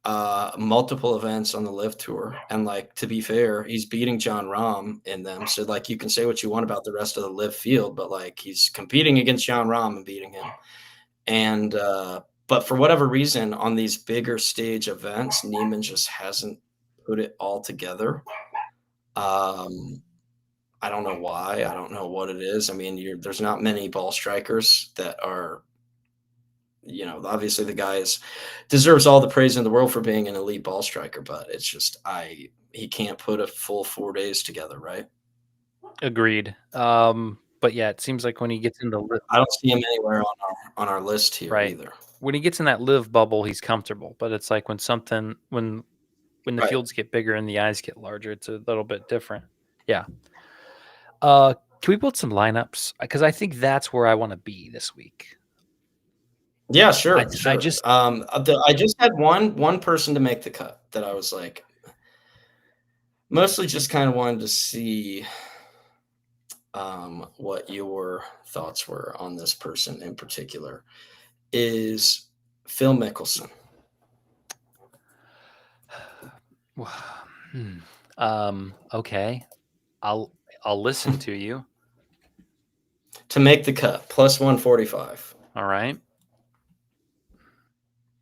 Speaker 1: multiple events on the Live Tour, and like to be fair, he's beating John Rahm in them. So like you can say what you want about the rest of the Live field, but like he's competing against John Rahm and beating him. And but for whatever reason, on these bigger stage events, Neiman just hasn't put it all together. Um, I don't know why. I don't know what it is. I mean, there's not many ball strikers that are, obviously the guy deserves all the praise in the world for being an elite ball striker, but it's just he can't put a full 4 days together, right?
Speaker 2: Agreed. But yeah, it seems like when he gets in the
Speaker 1: I don't see him anywhere on our list here
Speaker 2: right,
Speaker 1: either.
Speaker 2: when he gets in that live bubble, he's comfortable. But it's like when the
Speaker 1: Right.
Speaker 2: fields get bigger and the eyes get larger, it's a little bit different. Yeah. Can we build some lineups? Because I think that's where I want to be this week.
Speaker 1: Yeah,
Speaker 2: I
Speaker 1: sure,
Speaker 2: I
Speaker 1: sure.
Speaker 2: just
Speaker 1: I just had one person to make the cut that I was like, mostly just kind of wanted to see what your thoughts were on this person in particular. Is Phil Mickelson.
Speaker 2: Okay. I'll I'll listen to you.
Speaker 1: To make the cut, plus 145.
Speaker 2: All right.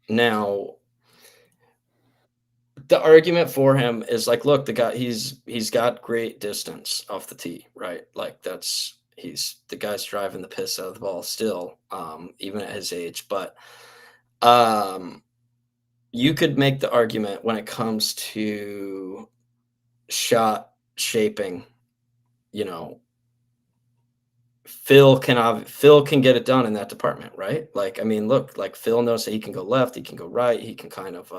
Speaker 1: Now, the argument for him is like, look, the guy he's got great distance off the tee, right? Like he's the guy's driving the piss out of the ball still, even at his age. But um, you could make the argument when it comes to shot shaping, you know, Phil can get it done in that department, right? Like, I mean, look, like Phil knows that he can go left, he can go right, he can kind of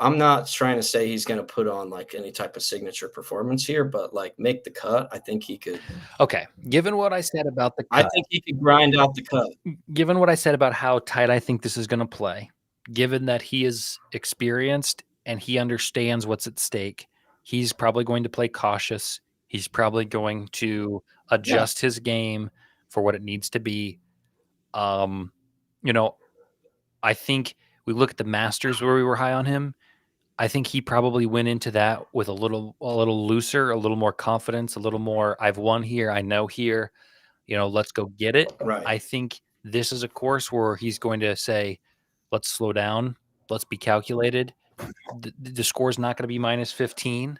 Speaker 1: I'm not trying to say he's going to put on like any type of signature performance here, but like make the cut. I think he could.
Speaker 2: Okay. Given what I said about the
Speaker 1: I
Speaker 2: cut,
Speaker 1: think he could grind out the cut.
Speaker 2: given what I said about how tight I think this is going to play, given that he is experienced and he understands what's at stake, he's probably going to play cautious. He's probably going to
Speaker 1: Yeah,
Speaker 2: adjust his game for what it needs to be. Um, you know, I think we look at the Masters where we were high on him. I think he probably went into that with a little looser, a little more confidence, a little more I've won here, I know here, let's go get it.
Speaker 1: right.
Speaker 2: I think this is a course where he's going to say, let's slow down, let's be calculated. The score's not going to be minus 15.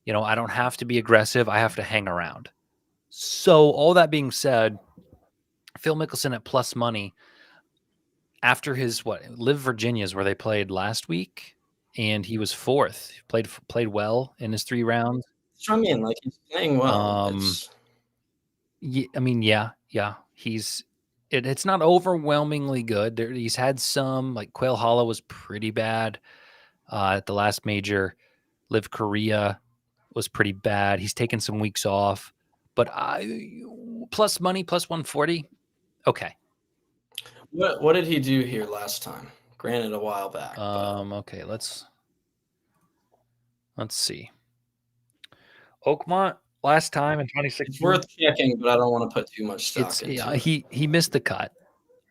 Speaker 2: I don't have to be aggressive, I have to hang around. So, all that being said, Phil Mickelson at plus money after his Live Virginia's where they played last week, and he was fourth. He played well in his 3 rounds.
Speaker 1: That's what I mean. Like he's playing well.
Speaker 2: Um,
Speaker 1: It's
Speaker 2: I mean, yeah. It's not overwhelmingly good. He's had some like Quail Hollow was pretty bad at the last major. Live Korea was pretty bad. He's taken some weeks off, but plus money plus 140. Okay.
Speaker 1: what did he do here last time? Granted, a while back, but
Speaker 2: Okay. Let's see. Oakmont last time in
Speaker 1: it's
Speaker 2: 2016.
Speaker 1: worth checking. But I don't want to put too much stock into it.
Speaker 2: He missed the cut.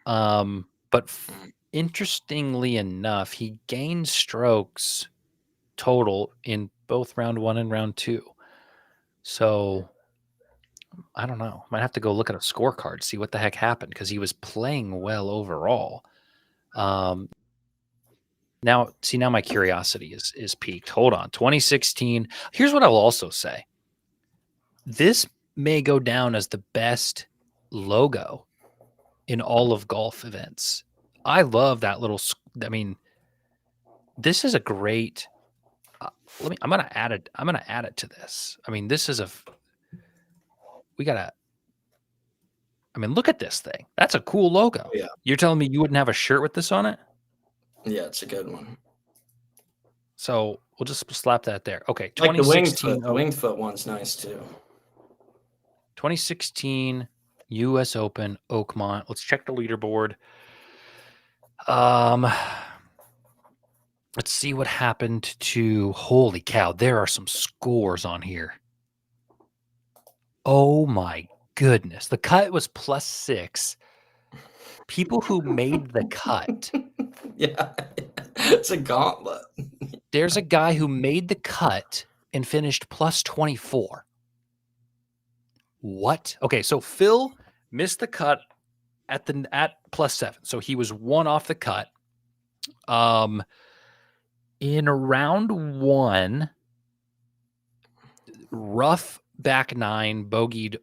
Speaker 2: But
Speaker 1: Mm.
Speaker 2: interestingly enough, he gained strokes total in both round 1 and round 2. So I don't know. Might have to go look at a scorecard, see what the heck happened because he was playing well overall. Now my curiosity is piqued. Hold on. 2016. Here's what I'll also say. This may go down as the best logo in all of golf events. I love that little. I mean, this is a great. I'm gonna add it. I'm gonna add it to this. I mean, this is we gotta. I mean, look at this thing. That's a cool logo.
Speaker 1: Yeah.
Speaker 2: You're telling me you wouldn't have a shirt with this on it?
Speaker 1: Yeah, it's a good one.
Speaker 2: So we'll just slap that there. Okay,
Speaker 1: Like the
Speaker 2: 2016.
Speaker 1: winged foot one's nice too.
Speaker 2: 2016 U.S. Open Oakmont. Let's check the leaderboard. Let's see what happened to. Holy cow! There are some scores on here. Oh my goodness! The cut was +6. People who made the cut.
Speaker 1: Yeah, it's a gauntlet.
Speaker 2: There's a guy who made the cut and finished +24. What? Okay, so Phil missed the cut at +7, so he was 1 off the cut. In round 1, rough back 9, bogeyed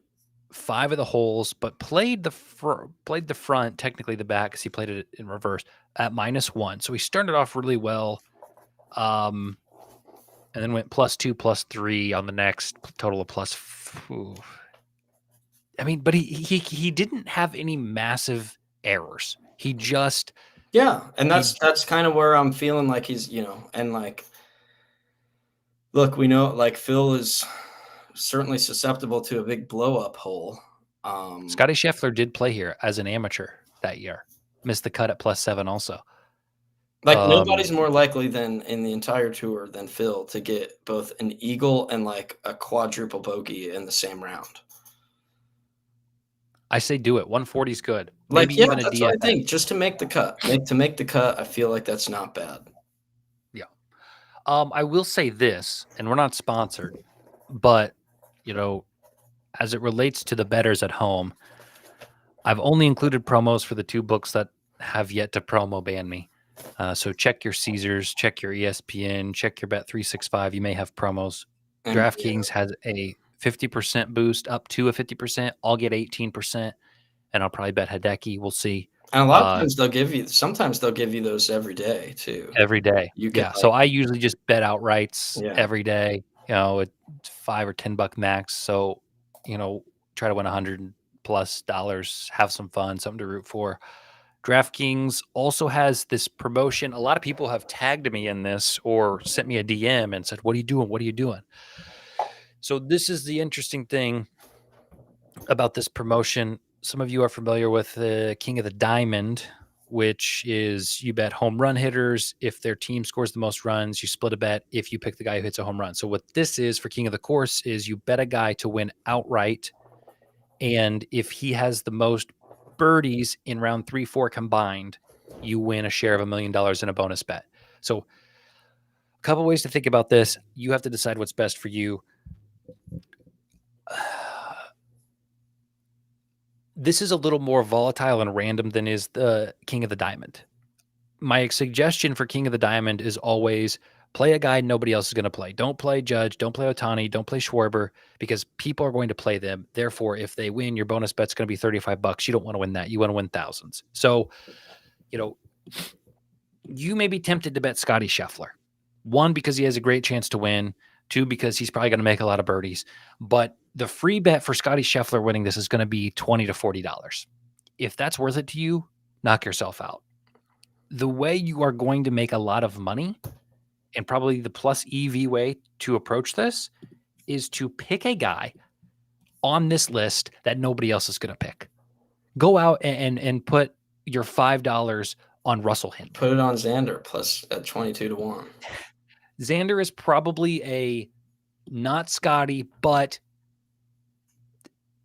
Speaker 2: 5 of the holes, but played the front, technically the back, because he played it in reverse at -1. So he started off really well, and then went +2, +3 on the next, total of plus. I mean, but he didn't have any massive errors. He just
Speaker 1: and that's kind of where I'm feeling like he's, and like, look, we know like Phil is certainly susceptible to a big blow up hole.
Speaker 2: Scotty Scheffler did play here as an amateur that year. Missed the cut at +7 also.
Speaker 1: Like nobody's more likely than in the entire tour than Phil to get both an eagle and like a quadruple bogey in the same round.
Speaker 2: I say do it. 140 is good.
Speaker 1: Like,
Speaker 2: Maybe even a
Speaker 1: that's
Speaker 2: DFS.
Speaker 1: what I think. Just to make the cut. To make the cut, I feel like that's not bad.
Speaker 2: Yeah. I will say this, and we're not sponsored, but as it relates to the bettors at home, I've only included promos for the 2 books that have yet to promo ban me. So check your Caesars, check your ESPN, check your Bet365. You may have promos. DraftKings has a 50% boost up to a 50%. I'll get 18%, and I'll probably bet Hideki. We'll see.
Speaker 1: And a lot of times sometimes they'll give you those every day too.
Speaker 2: Every day. So I usually just bet outrights every day, at $5 or $10 max. So, try to win $100+ have some fun, something to root for. DraftKings also has this promotion. A lot of people have tagged me in this or sent me a DM and said, "What are you doing? What are you doing?" So this is the interesting thing about this promotion. Some of you are familiar with the King of the Diamond, which is you bet home run hitters. If their team scores the most runs, you split a bet if you pick the guy who hits a home run. So what this is for King of the Course is you bet a guy to win outright. And if he has the most birdies in round 3, 4 combined, you win a share of $1 million in a bonus bet. So a couple ways to think about this. You have to decide what's best for you. This is a little more volatile and random than is the King of the Diamond. My suggestion for King of the Diamond is always play a guy nobody else is going to play. Don't play Judge. Don't play Ohtani. Don't play Schwarber, because people are going to play them. Therefore, if they win, your bonus bet's going to be $35. You don't want to win that. You want to win thousands. So, you may be tempted to bet Scotty Scheffler. 1, because he has a great chance to win. 2, because he's probably going to make a lot of birdies. But the free bet for Scotty Scheffler winning this is going to be $20 to $40. If that's worth it to you, knock yourself out. The way you are going to make a lot of money, and probably the plus EV way to approach this, is to pick a guy on this list that nobody else is going to pick. Go out and put your $5 on Russell Henley.
Speaker 1: Put it on Xander plus at 22 to 1.
Speaker 2: Xander is probably a not Scotty, but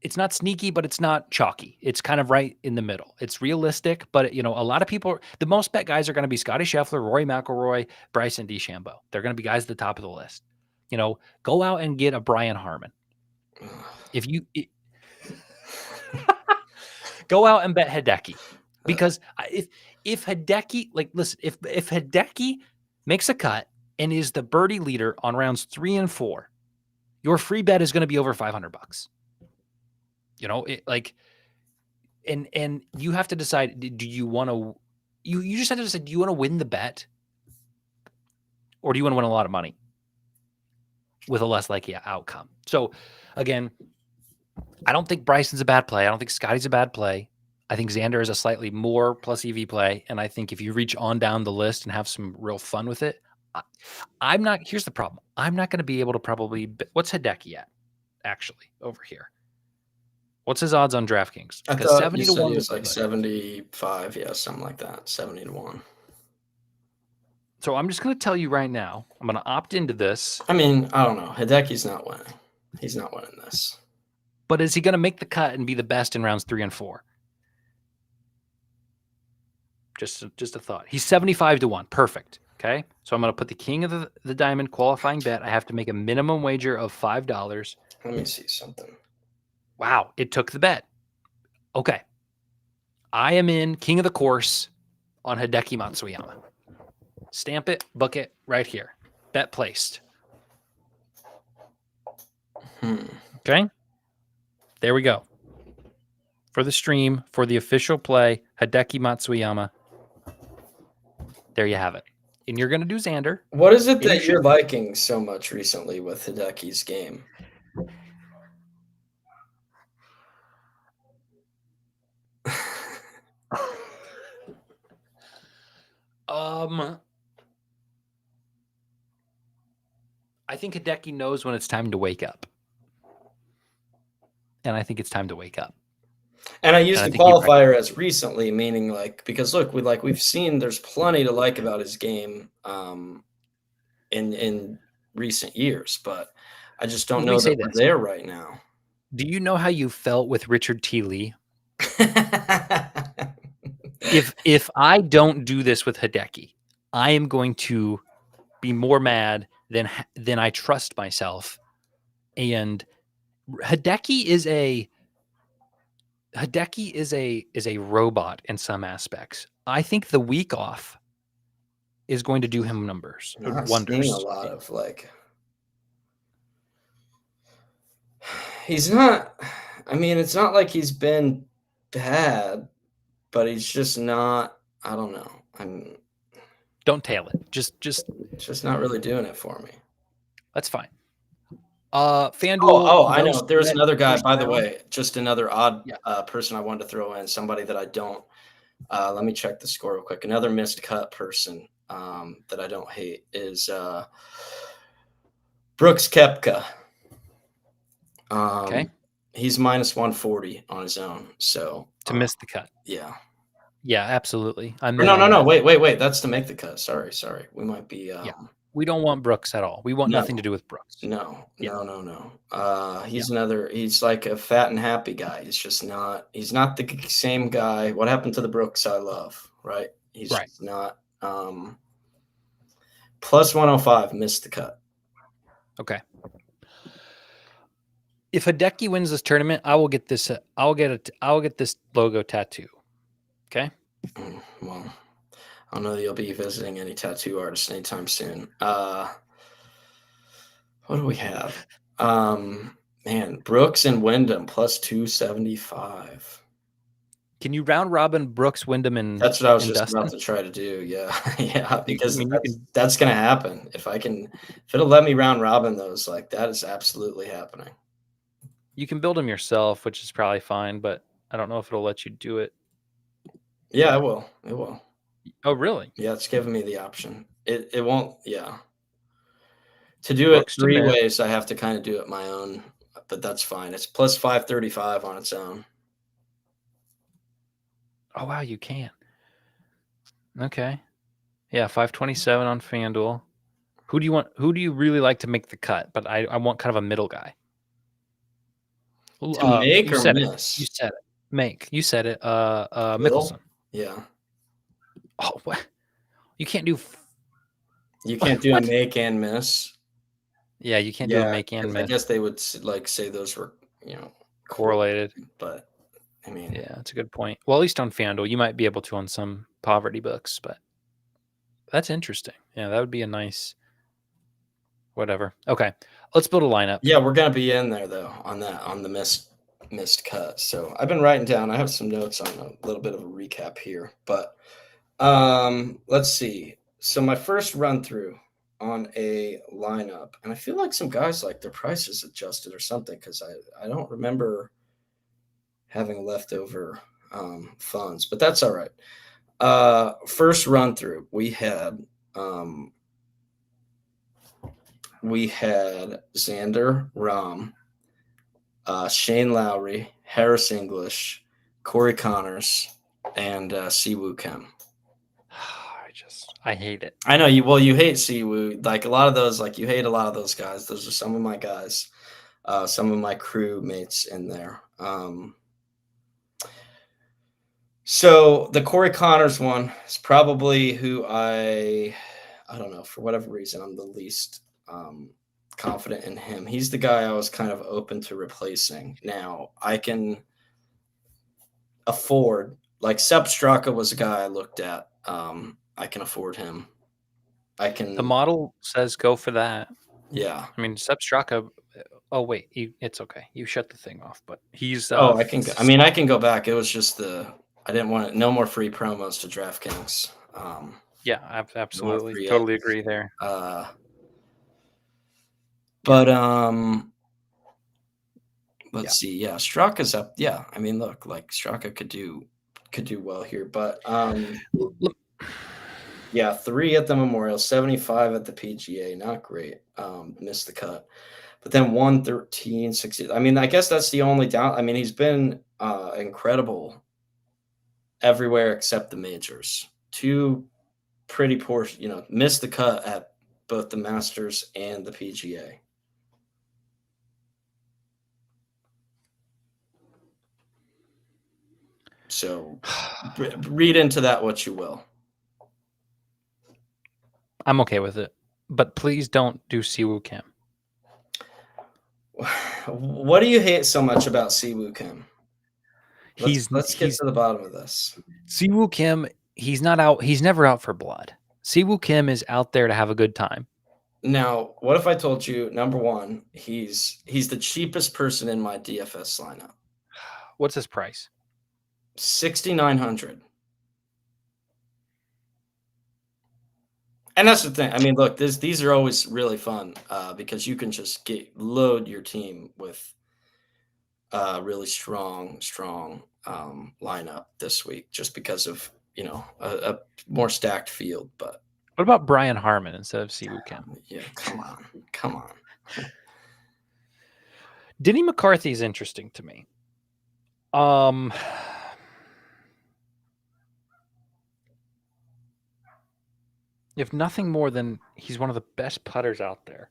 Speaker 2: it's not sneaky, but it's not chalky. It's kind of right in the middle. It's realistic, but a lot of people, the most bet guys are going to be Scotty Scheffler, Rory McIlroy, Bryson DeChambeau. They're going to be guys at the top of the list. Go out and get a Brian Harman. Go out and bet Hideki, because if Hideki, listen, if Hideki makes a cut and is the birdie leader on rounds 3 and 4, your free bet is going to be over $500. And you have to decide, do you want to You just had to say, do you want to win the bet, or do you want to win a lot of money with a less likely outcome? So again, I don't think Bryson's a bad play. I don't think Scotty's a bad play. I think Xander is a slightly more plus EV play. And I think if you reach on down the list and have some real fun with it, I'm not. Here's the problem. I'm not going to be able to probably. What's Hideki at, actually, over here? What's his odds on DraftKings?
Speaker 1: I
Speaker 2: Because
Speaker 1: thought
Speaker 2: 70
Speaker 1: you
Speaker 2: to
Speaker 1: said
Speaker 2: 1
Speaker 1: he
Speaker 2: was
Speaker 1: was like
Speaker 2: good.
Speaker 1: 75. Yeah, something like that. 70 to 1.
Speaker 2: So I'm just going to tell you right now, I'm going to opt into this.
Speaker 1: I mean, I don't know. Hideki's not winning. He's not winning this.
Speaker 2: But is he going to make the cut and be the best in rounds 3 and 4? Just a thought. He's 75 to 1. Perfect. Okay. So I'm going to put the king of the diamond qualifying bet. I have to make a minimum wager of $5.
Speaker 1: Let me see something.
Speaker 2: Wow. It took the bet. Okay. I am in king of the course on Hideki Matsuyama. Stamp it, book it right here. Bet placed. Okay. There we go. For the stream, for the official play, Hideki Matsuyama. There you have it. And you're going to do Xander.
Speaker 1: What is it that you're liking so much recently with Hideki's game?
Speaker 2: I think Hideki knows when it's time to wake up. And I think it's time to wake up.
Speaker 1: And I use the qualifier as recently, meaning like, because look, we've seen there's plenty to like about his game in recent years, but I just don't know that we're there right now.
Speaker 2: Do you know how you felt with Richard T. Lee? If I don't do this with Hideki, I am going to be more mad than I trust myself. And Hideki is a robot in some aspects. I think the week off is going to do him numbers, wonders.
Speaker 1: A lot of like, he's not. I mean, it's not like he's been bad, but he's just not. I don't know.
Speaker 2: Don't tail it. Just
Speaker 1: not really doing it for me.
Speaker 2: That's fine. FanDuel.
Speaker 1: Oh, I know. There's another guy, by the way, just another odd person I wanted to throw in. Somebody that I don't. Let me check the score real quick. Another missed cut person that I don't hate is Brooks Koepka.
Speaker 2: Okay.
Speaker 1: He's minus 140 on his own. So
Speaker 2: to miss the cut.
Speaker 1: Yeah.
Speaker 2: Yeah, absolutely.
Speaker 1: No. Wait. That's to make the cut. Sorry. We might be.
Speaker 2: We don't want Brooks at all. We want nothing to do with Brooks.
Speaker 1: No. He's another. He's like a fat and happy guy. He's just not. He's not the same guy. What happened to the Brooks I love? Right. He's just not. Plus 105 missed the cut.
Speaker 2: Okay. If Hideki wins this tournament, I will get this. I'll get this logo tattoo. Okay.
Speaker 1: Well, I don't know that you'll be visiting any tattoo artists anytime soon. What do we have? Man, Brooks and Wyndham plus 275.
Speaker 2: Can you round robin Brooks, Wyndham, and
Speaker 1: that's what I was
Speaker 2: just
Speaker 1: Dustin? About to try to do. Yeah, because that's going to happen. If it'll let me round robin those, like that is absolutely happening.
Speaker 2: You can build them yourself, which is probably fine, but I don't know if it'll let you do it.
Speaker 1: Yeah, it will. It will.
Speaker 2: Oh, really?
Speaker 1: Yeah, it's giving me the option. It won't. Yeah. To do it 3 ways, I have to kind of do it my own, but that's fine. It's plus 535 on its own.
Speaker 2: Oh, wow, you can. Okay. Yeah, 527 on FanDuel. Who do you really like to make the cut? But I want kind of a middle guy.
Speaker 1: To make or miss?
Speaker 2: You said it. Make. You said it. Mickelson.
Speaker 1: Yeah.
Speaker 2: Oh, what? You can't do.
Speaker 1: You can't do a make and miss.
Speaker 2: Yeah, you can't do a make and miss.
Speaker 1: I guess they would like say those were
Speaker 2: correlated.
Speaker 1: But I mean,
Speaker 2: yeah, that's a good point. Well, at least on FanDuel, you might be able to on some poverty books, but that's interesting. Yeah, that would be a nice. Whatever. Okay, let's build a lineup.
Speaker 1: Yeah, we're gonna be in there though on the missed cut. So I've been writing down. I have some notes on a little bit of a recap here, but Let's see. So my first run through on a lineup, and I feel like some guys like their prices adjusted or something because I don't remember having leftover funds, but that's all right. First run through, um, we had Xander Rom, Shane Lowry, Harris English, Corey Connors, and Siwoo Kim.
Speaker 2: I hate it.
Speaker 1: I know you. Well, you hate Siwoo. Like a lot of those, like you hate a lot of those guys. Those are some of my guys, some of my crew mates in there. So the Corey Connors one is probably who I don't know, for whatever reason, I'm the least confident in him. He's the guy I was kind of open to replacing. Now I can afford, like Sep Straka was a guy I looked at. I can afford him. I
Speaker 2: The
Speaker 1: can,
Speaker 2: model says go for that.
Speaker 1: yeah.
Speaker 2: I mean, Sep Straka. Oh wait, it's okay. You shut the thing off, but he's
Speaker 1: Oh, I can. I mean, I can go back. It was just I didn't want it, no more free promos to DraftKings.
Speaker 2: Yeah,
Speaker 1: More
Speaker 2: absolutely,
Speaker 1: free
Speaker 2: totally
Speaker 1: ads.
Speaker 2: agree there.
Speaker 1: But
Speaker 2: Yeah.
Speaker 1: let's see. Yeah, Straka's up. Yeah, I mean, look, like Straka could do well here, but yeah, 3 at the Memorial, 75 at the PGA, not great. Missed the cut. But then 113, 60. I mean, I guess that's the only down. I mean, he's been incredible everywhere except the majors. 2 pretty poor, missed the cut at both the Masters and the PGA. So read into that what you will.
Speaker 2: I'm okay with it, but please don't do Siwoo Kim.
Speaker 1: What do you hate so much about Siwoo Kim? Let's get to the bottom of this.
Speaker 2: Siwoo Kim, he's not out. He's never out for blood. Siwoo Kim is out there to have a good time.
Speaker 1: Now, what if I told you, number one, he's the cheapest person in my DFS lineup?
Speaker 2: What's his price?
Speaker 1: 6,900. And that's the thing. I mean, look, these are always really fun because you can just load your team with really strong lineup this week just because of a more stacked field. But
Speaker 2: what about Brian Harmon instead of Siwoo Kim?
Speaker 1: Yeah, come on.
Speaker 2: Denny McCarthy is interesting to me. If nothing more than he's one of the best putters out there.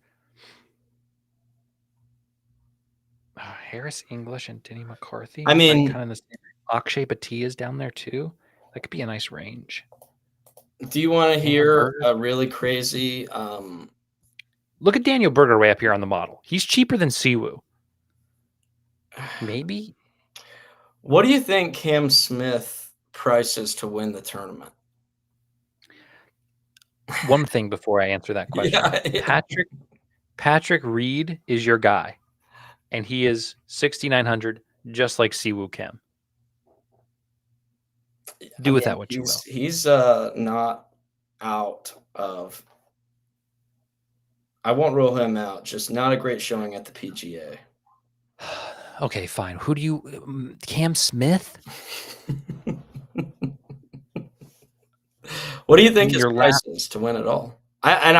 Speaker 2: Harris English and Denny McCarthy.
Speaker 1: I mean,
Speaker 2: kind of the same. Akshay Bhatia is down there too. That could be a nice range.
Speaker 1: Do you want to hear a really crazy?
Speaker 2: Look at Daniel Berger way up here on the model. He's cheaper than Siwoo. Maybe.
Speaker 1: What do you think Cam Smith prices to win the tournament?
Speaker 2: One thing before I answer that question.
Speaker 1: Yeah.
Speaker 2: Patrick Reed is your guy, and he is 6,900, just like Siwoo Kim. Do with that what you will.
Speaker 1: He's not out of. I won't rule him out. Just not a great showing at the PGA.
Speaker 2: Okay, fine. Who do you? Cam Smith?
Speaker 1: What do you think his price is to win it all? I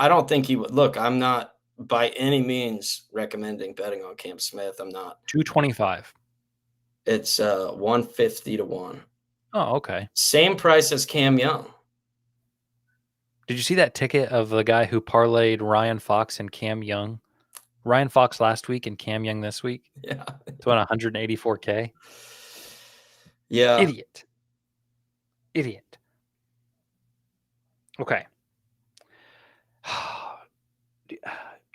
Speaker 1: don't think he would. Look, I'm not by any means recommending betting on Cam Smith. I'm not.
Speaker 2: 225.
Speaker 1: It's 150 to 1.
Speaker 2: Oh, okay.
Speaker 1: Same price as Cam Young.
Speaker 2: Did you see that ticket of the guy who parlayed Ryan Fox and Cam Young? Ryan Fox last week and Cam Young this week?
Speaker 1: Yeah.
Speaker 2: To win 184K?
Speaker 1: Yeah.
Speaker 2: Idiot. Okay.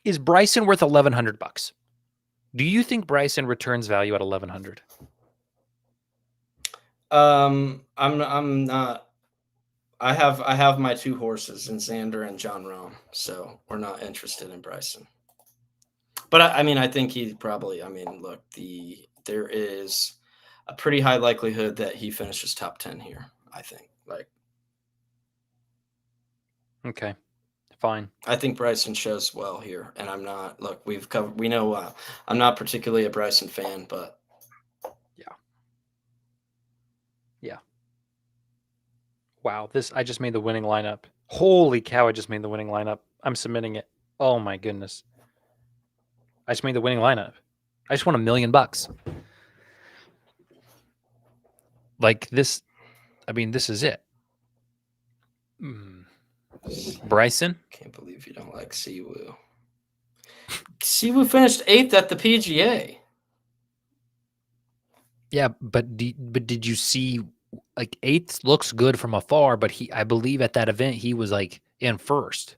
Speaker 2: Is Bryson worth $1,100? Do you think Bryson returns value at 1,100?
Speaker 1: I'm not. I have my 2 horses in Xander and John Rahm, so we're not interested in Bryson. But I mean, I think he probably. I mean, look, there is a pretty high likelihood that he finishes top 10 here. I think, like,
Speaker 2: Okay, fine.
Speaker 1: I think Bryson shows well here, and I'm not. Look, we've covered. We know I'm not particularly a Bryson fan, but
Speaker 2: Yeah. Wow, I just made the winning lineup. Holy cow, I just made the winning lineup. I'm submitting it. Oh my goodness. I just made the winning lineup. I just won $1 million. Like this, I mean, this is it. Bryson?
Speaker 1: can't believe you don't like Siwoo. Siwoo finished 8th at the PGA.
Speaker 2: Yeah, but did you see, like, 8th looks good from afar, but I believe at that event he was like in first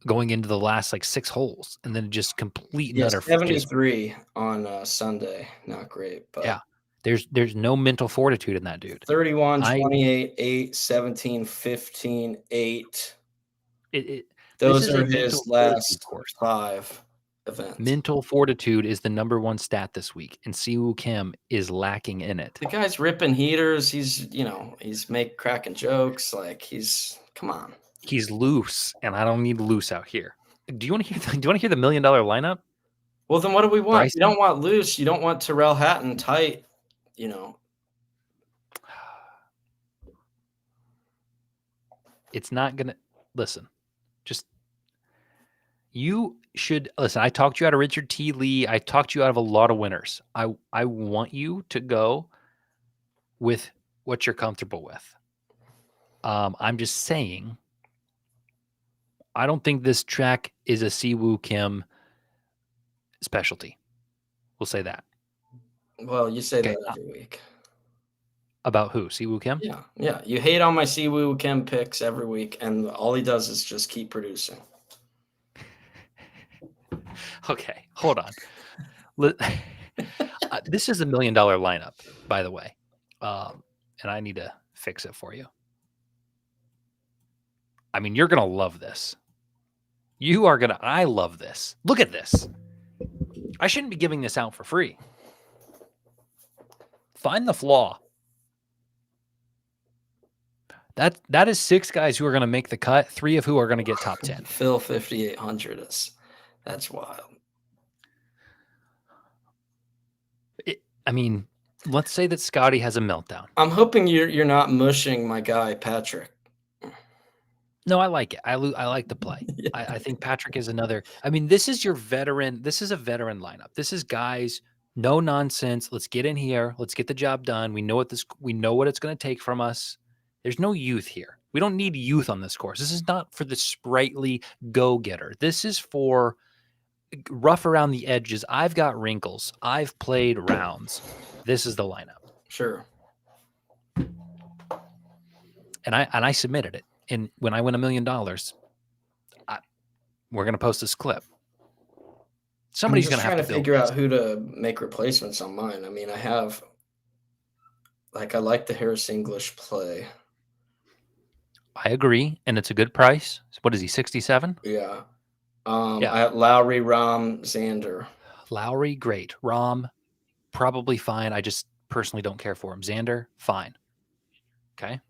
Speaker 2: going into the last like 6 holes, and then just complete
Speaker 1: Yeah,
Speaker 2: nutter.
Speaker 1: 73 on Sunday. Not great, but
Speaker 2: Yeah, there's no mental fortitude in that dude.
Speaker 1: 31, 28, 8, 17, 15, 8.
Speaker 2: This
Speaker 1: Those
Speaker 2: is
Speaker 1: are
Speaker 2: a mental
Speaker 1: his
Speaker 2: fortitude
Speaker 1: last
Speaker 2: course.
Speaker 1: 5 events.
Speaker 2: Mental fortitude is the number 1 stat this week, and Siwoo Kim is lacking in it.
Speaker 1: The guy's ripping heaters. He's cracking jokes. Like come on.
Speaker 2: He's loose, and I don't need loose out here. Do you want to hear? Do you want to hear the $1 million lineup?
Speaker 1: Well, then what do we want?
Speaker 2: Bryson?
Speaker 1: You don't want loose. You don't want Terrell Hatton tight.
Speaker 2: It's not gonna listen. Just you should listen. I talked you out of Richard T. Lee. I talked you out of a lot of winners. I want you to go with what you're comfortable with. I'm just saying, I don't think this track is a Siwoo Kim specialty. We'll say that.
Speaker 1: Well, you say that every week.
Speaker 2: About who? Siwoo Kim?
Speaker 1: Yeah. You hate on my Siwoo Kim picks every week, and all he does is just keep producing.
Speaker 2: Okay, hold on. This is $1 million lineup, by the way, and I need to fix it for you. I mean, you're gonna love this. I love this. Look at this. I shouldn't be giving this out for free. Find the flaw. That is 6 guys who are going to make the cut, 3 of who are going to get top 10.
Speaker 1: Phil 5,800 that's wild.
Speaker 2: I mean, let's say that Scotty has a meltdown.
Speaker 1: I'm hoping you're not mushing my guy Patrick.
Speaker 2: No, I like it. I like the play. Yeah. I think Patrick is another. I mean, this is your veteran. This is a veteran lineup. This is guys, no nonsense. Let's get in here. Let's get the job done. We know what it's going to take from us. There's no youth here. We don't need youth on this course. This is not for the sprightly go-getter. This is for rough around the edges. I've got wrinkles. I've played rounds. This is the lineup.
Speaker 1: Sure.
Speaker 2: And I submitted it. And when I win $1 million, we're going to post this clip. Somebody's going to have to
Speaker 1: figure out who to make replacements on mine. I mean, I like the Harris English play.
Speaker 2: I agree, and it's a good price. What is he, 67?
Speaker 1: Yeah. I have Lowry, Rahm, Xander.
Speaker 2: Lowry, great. Rahm, probably fine. I just personally don't care for him. Xander, fine. Okay.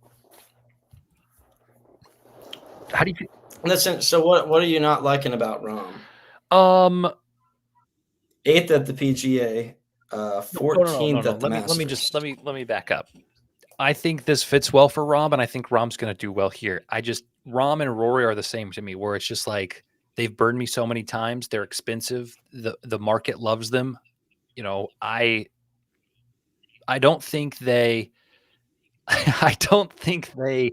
Speaker 2: How do you?
Speaker 1: Listen. So what are you not liking about Rahm? 8th at the PGA, 14th at the Masters.
Speaker 2: Let me back up. I think this fits well for Rahm, and I think Rahm's going to do well here. Rahm and Rory are the same to me, where it's just like they've burned me so many times. They're expensive. The market loves them. I don't think they. I don't think they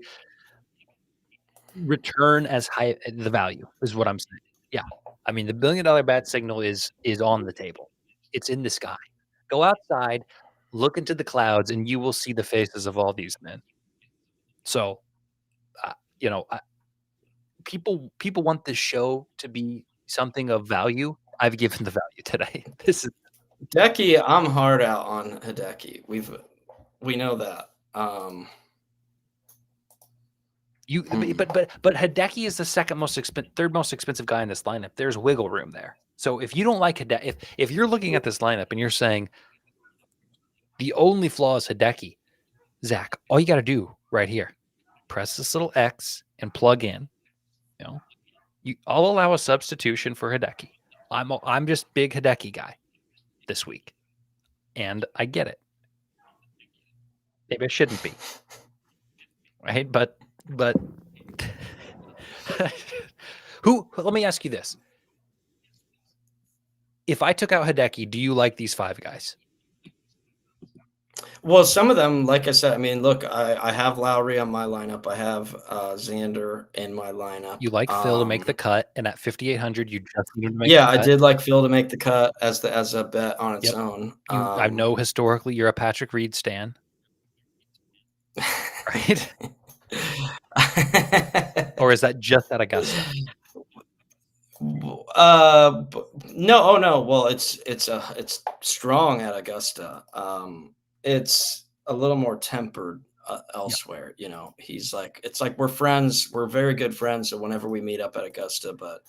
Speaker 2: return as high. The value is what I'm saying. Yeah, I mean the $1 million bat signal is on the table. It's in the sky. Go outside. Look into the clouds, and you will see the faces of all these men. So, people want this show to be something of value. I've given the value today. This is
Speaker 1: Hideki. I'm hard out on Hideki. We know that.
Speaker 2: But Hideki is the third most expensive guy in this lineup. There's wiggle room there. So if you don't like Hideki, if you're looking at this lineup and you're saying the only flaw is Hideki, Zach, all you got to do right here, press this little X and plug in, You know, I'll allow a substitution for Hideki. I'm just big Hideki guy this week, and I get it. Maybe I shouldn't be, right? But who? Let me ask you this: if I took out Hideki, do you like these 5 guys?
Speaker 1: Well, some of them, like I said, I mean, look, I have Lowry on my lineup. I have Xander in my lineup.
Speaker 2: You like Phil to make the cut, and at 5,800, you just need him to make
Speaker 1: Yeah,
Speaker 2: the
Speaker 1: I
Speaker 2: cut.
Speaker 1: did like Phil to make the cut as a bet on its
Speaker 2: Yep.
Speaker 1: own.
Speaker 2: I know historically you're a Patrick Reed stan, right? Or is that just at Augusta?
Speaker 1: No, oh no. Well, it's strong at Augusta. It's a little more tempered elsewhere. You know, it's like we're friends. We're very good friends. So whenever we meet up at Augusta, but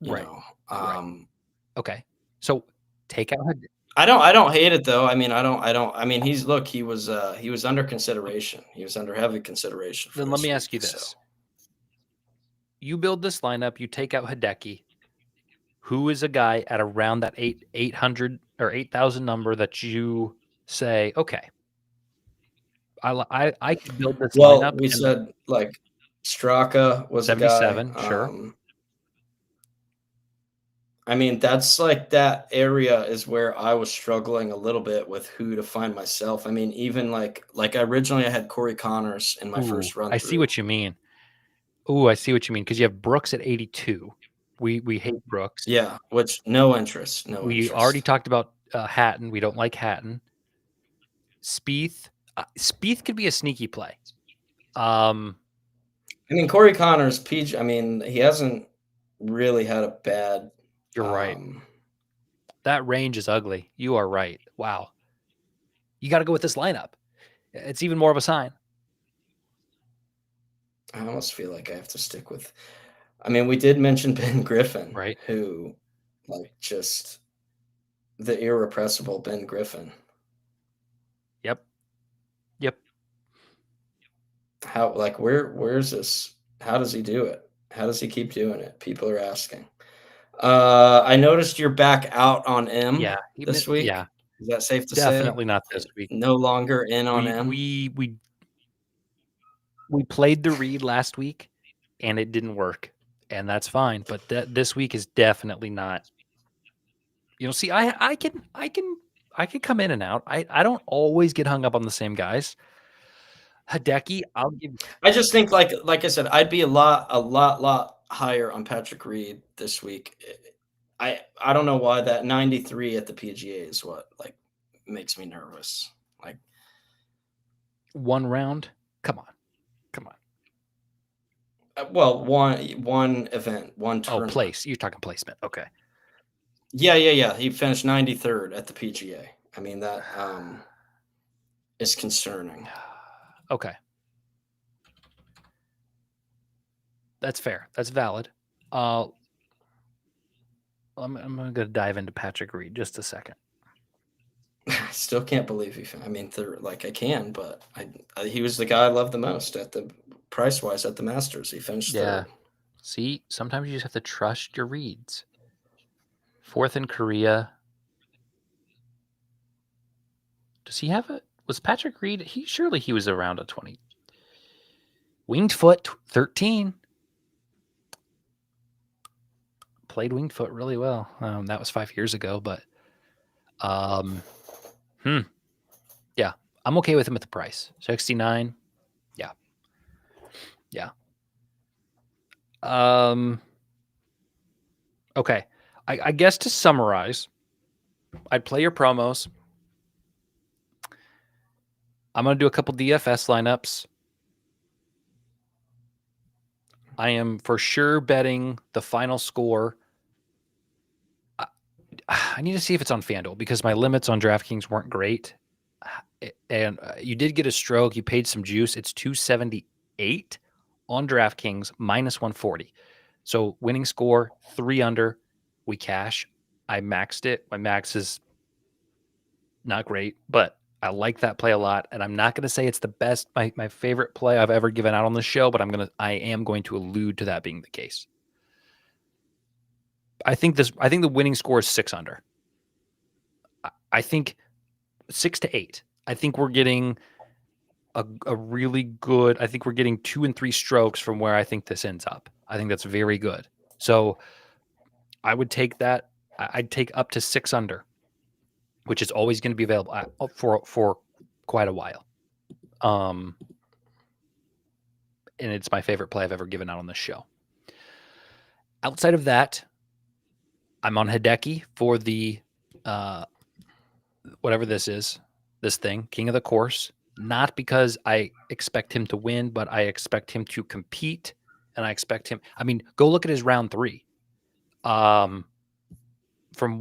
Speaker 1: you
Speaker 2: Right.
Speaker 1: know,
Speaker 2: Right. Okay. So take out Hideki.
Speaker 1: I don't hate it though. I mean, I mean, he was under consideration. He was under heavy consideration for
Speaker 2: Then let
Speaker 1: this
Speaker 2: me ask you
Speaker 1: week, so.
Speaker 2: this. You build this lineup, you take out Hideki. Who is a guy at around that 800 or 8,000 number that you say, okay, I could build this
Speaker 1: Well,
Speaker 2: lineup
Speaker 1: we
Speaker 2: and
Speaker 1: said like Straka was a guy.
Speaker 2: 77, sure.
Speaker 1: I mean, that's like that area is where I was struggling a little bit with who to find myself. I mean, even like I had Corey Connors in my first run
Speaker 2: I
Speaker 1: through.
Speaker 2: see what you mean. Ooh, I see what you mean because you have Brooks at 82. We hate Brooks.
Speaker 1: Yeah, which no interest.
Speaker 2: We already talked about Hatton. We don't like Hatton. Spieth. Spieth could be a sneaky play.
Speaker 1: I mean, Corey Connors, PG. I mean, he hasn't really had a bad.
Speaker 2: You're right. That range is ugly. You are right. Wow. You got to go with this lineup. It's even more of a sign.
Speaker 1: I almost feel like I have to stick with. I mean, we did mention Ben Griffin,
Speaker 2: right?
Speaker 1: Who, like, just the irrepressible Ben Griffin.
Speaker 2: Yep.
Speaker 1: How, like, where's this? How does he do it? How does he keep doing it? People are asking. I noticed you're back out on M this week.
Speaker 2: Yeah.
Speaker 1: Is that safe to say?
Speaker 2: Definitely not this week.
Speaker 1: No longer in on M.
Speaker 2: We played the read last week and it didn't work, and that's fine. But this week is definitely not. You know, see, I can come in and out. I don't always get hung up on the same guys. Hideki, I'll give.
Speaker 1: I just think, like I said, I'd be a lot higher on Patrick Reed this week. I don't know why that 93 at the PGA is what like makes me nervous. Like
Speaker 2: one round, come on.
Speaker 1: Well, one event, one tournament.
Speaker 2: Place. You're talking placement. Okay.
Speaker 1: Yeah. He finished 93rd at the PGA. I mean, that is concerning.
Speaker 2: Okay. That's fair. That's valid. I'm going to dive into Patrick Reed just a second.
Speaker 1: I still can't believe I mean, I can, but he was the guy I loved the most at the price-wise at the Masters. He finished third.
Speaker 2: See, sometimes you just have to trust your reads. 4th in Korea. Does he have it? Was Patrick Reed? Surely he was around a 20. Winged foot 13. Played winged foot really well. That was 5 years ago, but yeah, I'm okay with him at the price. 69. Yeah. Okay. I guess to summarize, I'd play your promos. I'm going to do a couple DFS lineups. I am for sure betting the final score. I need to see if it's on FanDuel because my limits on DraftKings weren't great. And you did get a stroke. You paid some juice. It's 278 on DraftKings, minus 140. So winning score, 3 under. We cash. I maxed it. My max is not great, but I like that play a lot, and I'm not going to say it's the best, my favorite play I've ever given out on the show, but I am going to allude to that being the case. I think the winning score is 6 under. I think 6 to 8. I think we're getting a really good. I think we're getting 2 and 3 strokes from where I think this ends up. I think that's very good. So I would take that. I'd take up to 6 under, which is always going to be available for quite a while. And it's my favorite play I've ever given out on this show. Outside of that, I'm on Hideki for the whatever this is, this thing, King of the Course. Not because I expect him to win, but I expect him to compete, and I expect him. I mean, go look at his round 3. From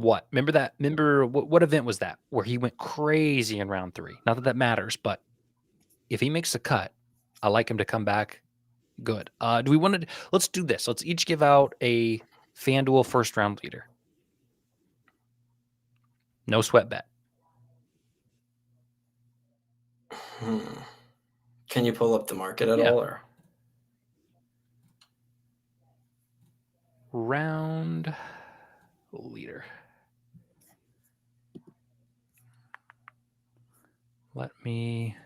Speaker 2: what? Remember what event was that where he went crazy in round 3? Not that matters, but if he makes a cut, I like him to come back good. Do we want to? Let's do this. Let's each give out a FanDuel first round leader. No sweat bet.
Speaker 1: Can you pull up the market at all? Or
Speaker 2: round leader. Let me.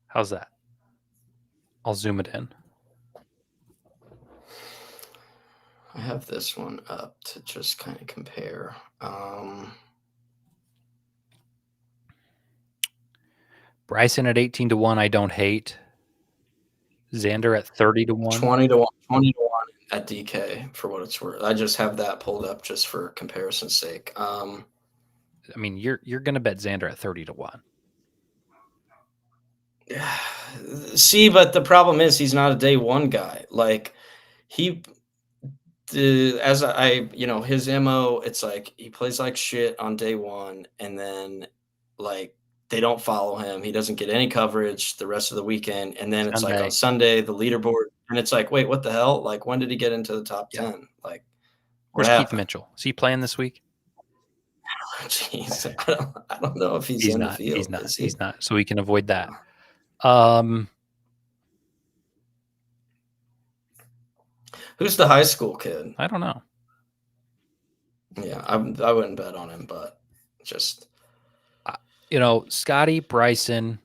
Speaker 2: How's that? I'll zoom it in.
Speaker 1: I have this one up to just kind of compare.
Speaker 2: Bryson at 18 to 1, I don't hate. Xander at 30 to 1.
Speaker 1: 20 to 1 at DK for what it's worth. I just have that pulled up just for comparison's sake.
Speaker 2: I mean, you're going to bet Xander at 30 to 1.
Speaker 1: See, but the problem is he's not a day one guy. Like his MO, it's like he plays like shit on day one, and then like they don't follow him. He doesn't get any coverage the rest of the weekend, and then it's like on Sunday the leaderboard, and it's like, wait, what the hell? Like, when did he get into the top 10? Like,
Speaker 2: where's Keith Mitchell? Is he playing this week?
Speaker 1: Jeez, I don't know if he's in the field.
Speaker 2: He's not. So we can avoid that.
Speaker 1: Who's the high school kid?
Speaker 2: I don't know.
Speaker 1: Yeah, I wouldn't bet on him, but just
Speaker 2: Scotty, Bryson.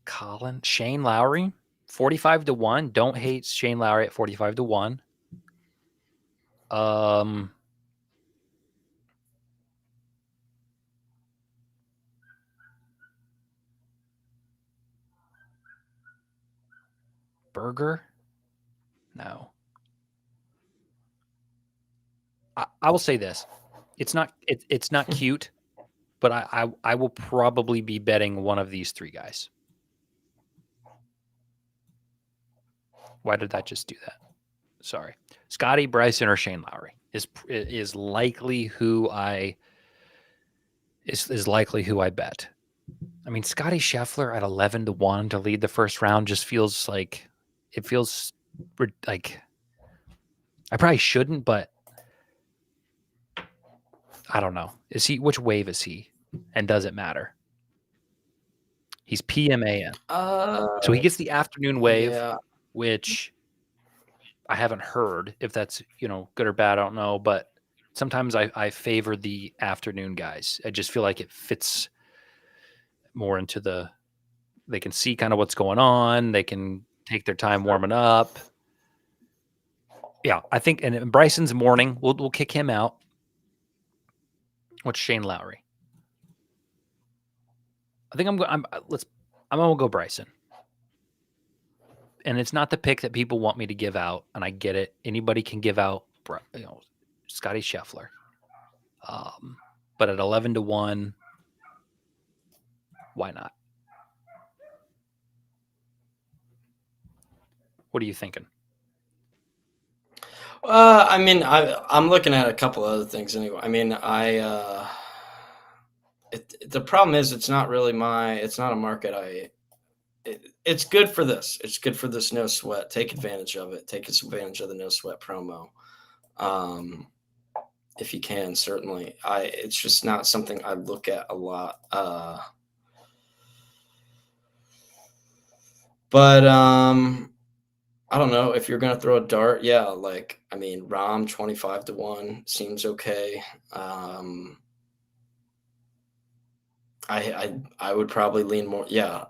Speaker 2: Colin, Shane Lowry, 45 to 1. Don't hate Shane Lowry at 45 to 1. Berger? No. I will say this. It's not cute, but I will probably be betting one of these 3 guys. Why did that just do that? Sorry. Scotty, Bryson, or Shane Lowry is likely who I bet. I mean, Scotty Scheffler at 11 to 1 to lead the first round just feels like I probably shouldn't, but I don't know. Which wave is he? And does it matter? He's PMAN. So he gets the afternoon wave, which I haven't heard if that's, good or bad. I don't know. But sometimes I favor the afternoon guys. I just feel like it fits more into they can see kind of what's going on. They can take their time warming up. Yeah, I think, and Bryson's morning, we'll kick him out. What's Shane Lowry? I think I'm gonna go Bryson. And it's not the pick that people want me to give out, and I get it. Anybody can give out, Scotty Scheffler. But at 11 to 1, why not? What are you thinking?
Speaker 1: I mean, I'm looking at a couple other things anyway. I mean, the problem is it's not a market it's good for this. It's good for this no sweat. Take advantage of it. Take advantage of the no sweat promo. If you can, certainly. It's just not something I look at a lot. But I don't know if you're gonna throw a dart. Yeah, like I mean, Rom 25 to 1 seems okay. I would probably lean more. Yeah,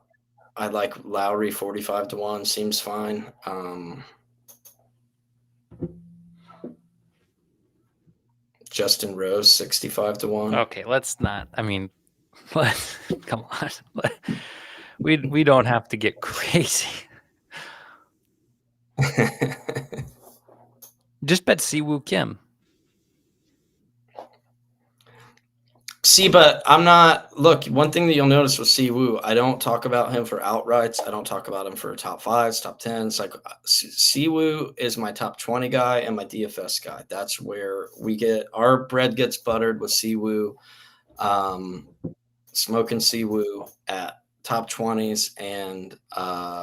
Speaker 1: I like Lowry 45 to 1 seems fine. Justin Rose 65 to 1.
Speaker 2: Okay, let's not. I mean, come on. We don't have to get crazy. Just bet Siwoo Kim.
Speaker 1: See, but I'm not. Look, one thing that you'll notice with Siwoo, I don't talk about him for outrights. I don't talk about him for top fives, top tens. Like Siwoo is my top 20 guy and my DFS guy. That's where we get our bread gets buttered with Siwoo. Smoking Siwoo at top 20s and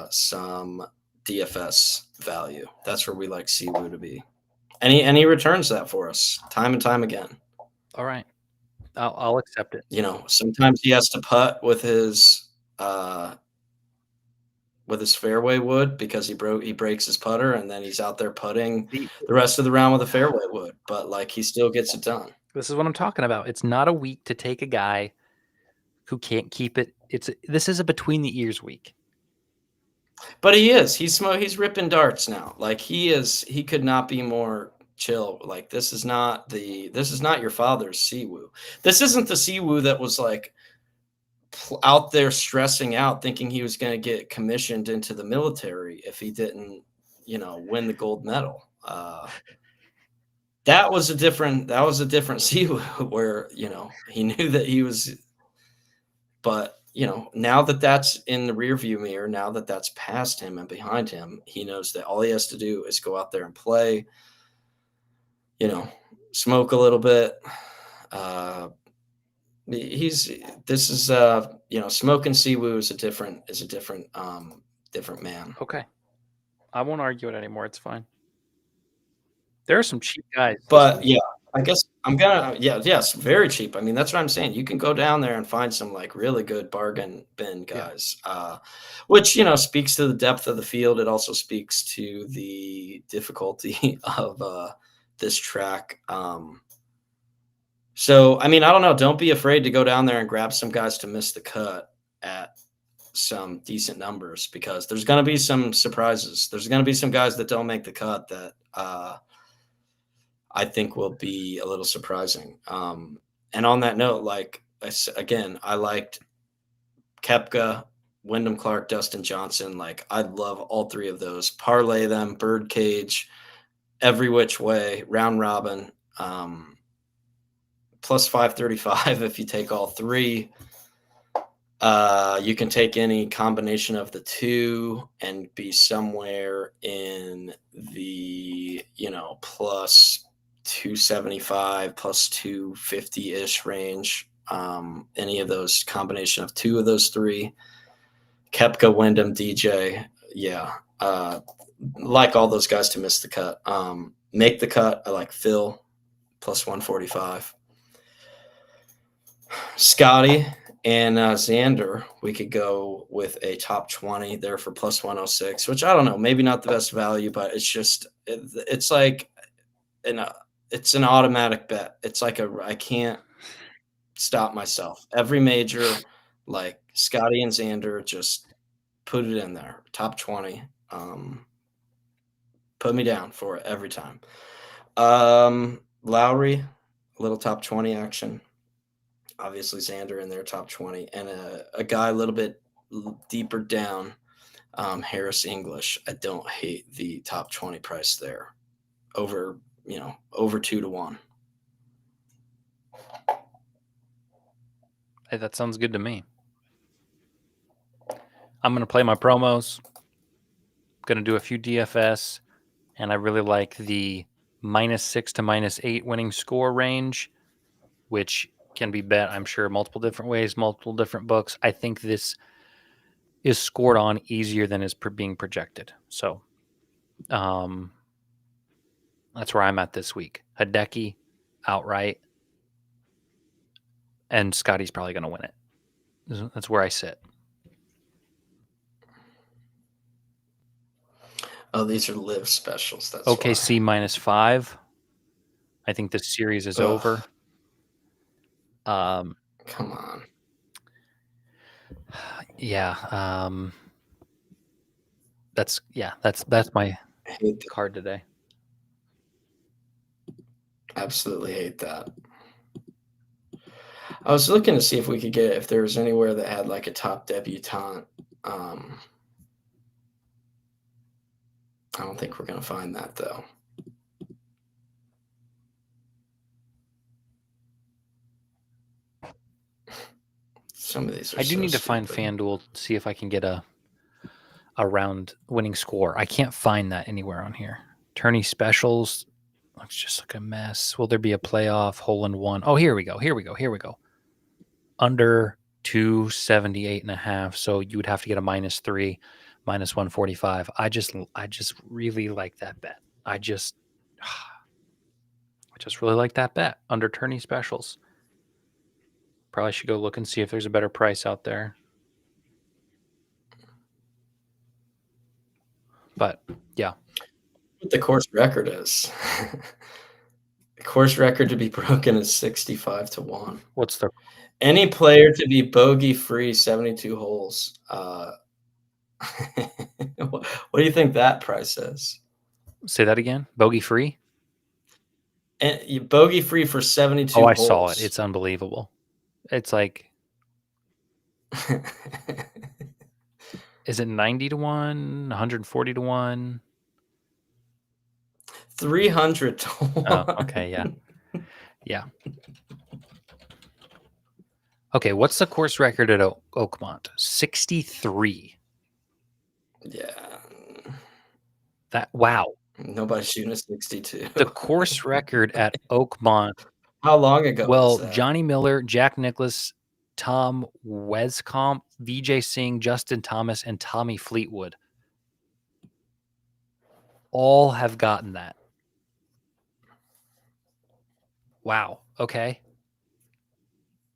Speaker 1: some DFS value. That's where we like Siwoo to be. And he returns that for us time and time again.
Speaker 2: All right. I'll accept it.
Speaker 1: You know, sometimes he has to putt with his fairway wood because he breaks his putter, and then he's out there putting the rest of the round with a fairway wood. But like he still gets it done.
Speaker 2: This is what I'm talking about. It's not a week to take a guy who can't keep it. This is a between the ears week.
Speaker 1: But he is. He's ripping darts now. Like he could not be more chill. Like this is not your father's Siwoo. This isn't the Siwoo that was like out there stressing out thinking he was going to get commissioned into the military if he didn't, win the gold medal. That was a different Siwoo where, he knew that he was, but now that that's in the rearview mirror, now that that's past him and behind him, he knows that all he has to do is go out there and play, smoke a little bit. Smoking Siwoo is a different man.
Speaker 2: Okay. I won't argue it anymore. It's fine. There are some cheap guys.
Speaker 1: But yeah, I guess yes, very cheap. I mean, that's what I'm saying. You can go down there and find some like really good bargain bin guys, which, speaks to the depth of the field. It also speaks to the difficulty of this track. So, I mean, I don't know. Don't be afraid to go down there and grab some guys to miss the cut at some decent numbers because there's going to be some surprises. There's going to be some guys that don't make the cut that I think will be a little surprising. And on that note, like, again, I liked Koepka, Wyndham Clark, Dustin Johnson. Like, I love all three of those. Parlay them, birdcage, every which way, round robin. Plus 535 if you take all three. You can take any combination of the two and be somewhere in the, plus 275, plus 250-ish range. Any of those combination of two of those three. Koepka, Wyndham, DJ. Yeah. Like all those guys to miss the cut. Make the cut. I like Phil, plus 145. Scotty and Xander, we could go with a top 20 there for plus 106, which I don't know, maybe not the best value, but it's just it's like it's an automatic bet. It's like I can't stop myself. Every major, like Scotty and Xander, just put it in there. Top 20. Put me down for it every time. Lowry, a little top 20 action. Obviously Xander in their top 20 and a guy a little bit deeper down, Harris English. I don't hate the top 20 price there over 2-1.
Speaker 2: Hey, that sounds good to me. I'm going to play my promos. Going to do a few DFS, and I really like the -6 to -8 winning score range, which can be bet, I'm sure, multiple different ways, multiple different books. I think this is scored on easier than is being projected. So That's where I'm at this week. Hideki outright, and Scotty's probably going to win it. That's where I sit.
Speaker 1: Oh, these are live specials. That's
Speaker 2: OKC -5. I think this series is over.
Speaker 1: Come on.
Speaker 2: Yeah. That's my card today.
Speaker 1: Absolutely hate that. I was looking to see if we could get if there was anywhere that had like a top debutante. I don't think we're gonna find that though. Some of these are.
Speaker 2: I do need to find FanDuel to see if I can get a round winning score. I can't find that anywhere on here. Tourney specials looks just like a mess. Will there be a playoff hole in one? Oh, here we go. Under 278.5. So you would have to get a -3, -145. I just really like that bet. I just really like that bet. Under tourney specials. Probably should go look and see if there's a better price out there. But yeah.
Speaker 1: What the course record is. The course record to be broken is 65-1.
Speaker 2: What's the
Speaker 1: any player to be bogey free 72 holes? What do you think that price is?
Speaker 2: Say that again. Bogey free?
Speaker 1: And you bogey free for 72
Speaker 2: holes.
Speaker 1: I
Speaker 2: saw it. It's unbelievable. It's like is it 90-1, 140-1?
Speaker 1: 300-1.
Speaker 2: Oh, okay, yeah. Yeah. Okay, what's the course record at Oakmont? 63.
Speaker 1: Yeah.
Speaker 2: Wow.
Speaker 1: Nobody's shooting a 62.
Speaker 2: The course record at Oakmont.
Speaker 1: How long ago was that?
Speaker 2: Johnny Miller, Jack Nicklaus, Tom Wescomp, Vijay Singh, Justin Thomas, and Tommy Fleetwood all have gotten that. Wow. Okay.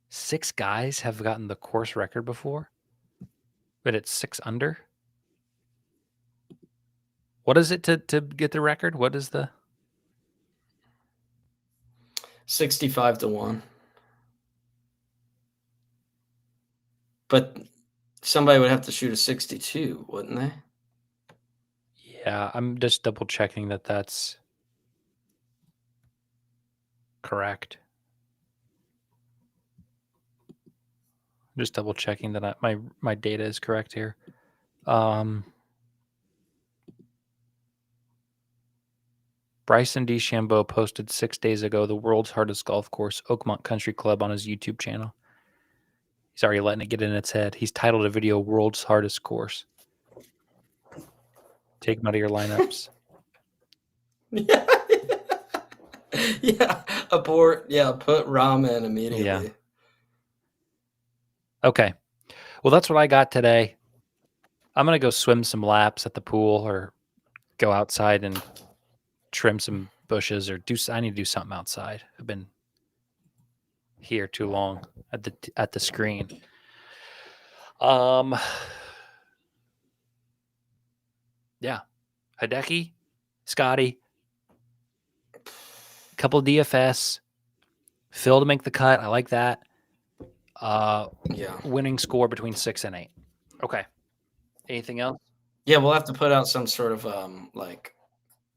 Speaker 2: 6 guys have gotten the course record before, but it's 6 under. What is it to get the record? What is the
Speaker 1: 65-1? But somebody would have to shoot a 62, wouldn't they?
Speaker 2: Yeah, I'm just double checking that that's correct. I'm just double checking that my data is correct here. Bryson DeChambeau posted 6 days ago the world's hardest golf course, Oakmont Country Club, on his YouTube channel. He's already letting it get in its head. He's titled a video "World's Hardest Course." Take them out of your lineups.
Speaker 1: Yeah. Yeah. Abort. Yeah. Put ramen immediately.
Speaker 2: Yeah. Okay. Well, that's what I got today. I'm going to go swim some laps at the pool or go outside and trim some bushes or I need to do something outside. I've been here too long at the screen. Yeah. Hideki, Scotty, couple DFS, Phil to make the cut. I like that.
Speaker 1: Yeah.
Speaker 2: Winning score between 6 and 8. Okay. Anything else?
Speaker 1: Yeah, we'll have to put out some sort of like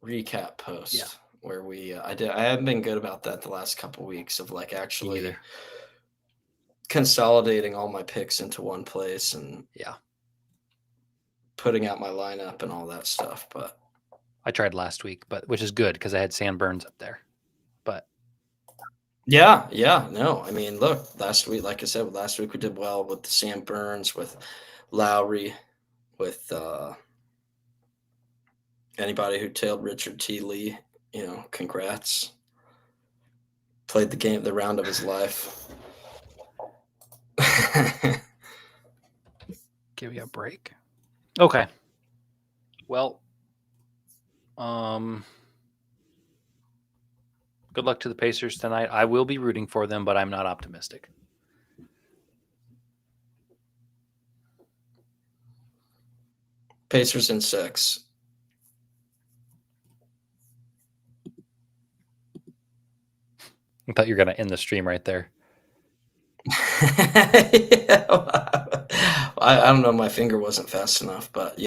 Speaker 1: recap post where we I haven't been good about that the last couple weeks of like actually consolidating all my picks into one place and putting out my lineup and all that stuff. But
Speaker 2: I tried last week, which is good because I had Sam Burns up there. But
Speaker 1: yeah, no. I mean, look, last week, like I said, last week we did well with the Sam Burns, with Lowry, with anybody who tailed Richard T. Lee. You know, congrats. Played the round of his life.
Speaker 2: Give you a break. Okay. Well, Good luck to the Pacers tonight. I will be rooting for them, but I'm not optimistic.
Speaker 1: Pacers in 6.
Speaker 2: I thought you were going to end the stream right there.
Speaker 1: Yeah, I don't know. My finger wasn't fast enough, but yeah.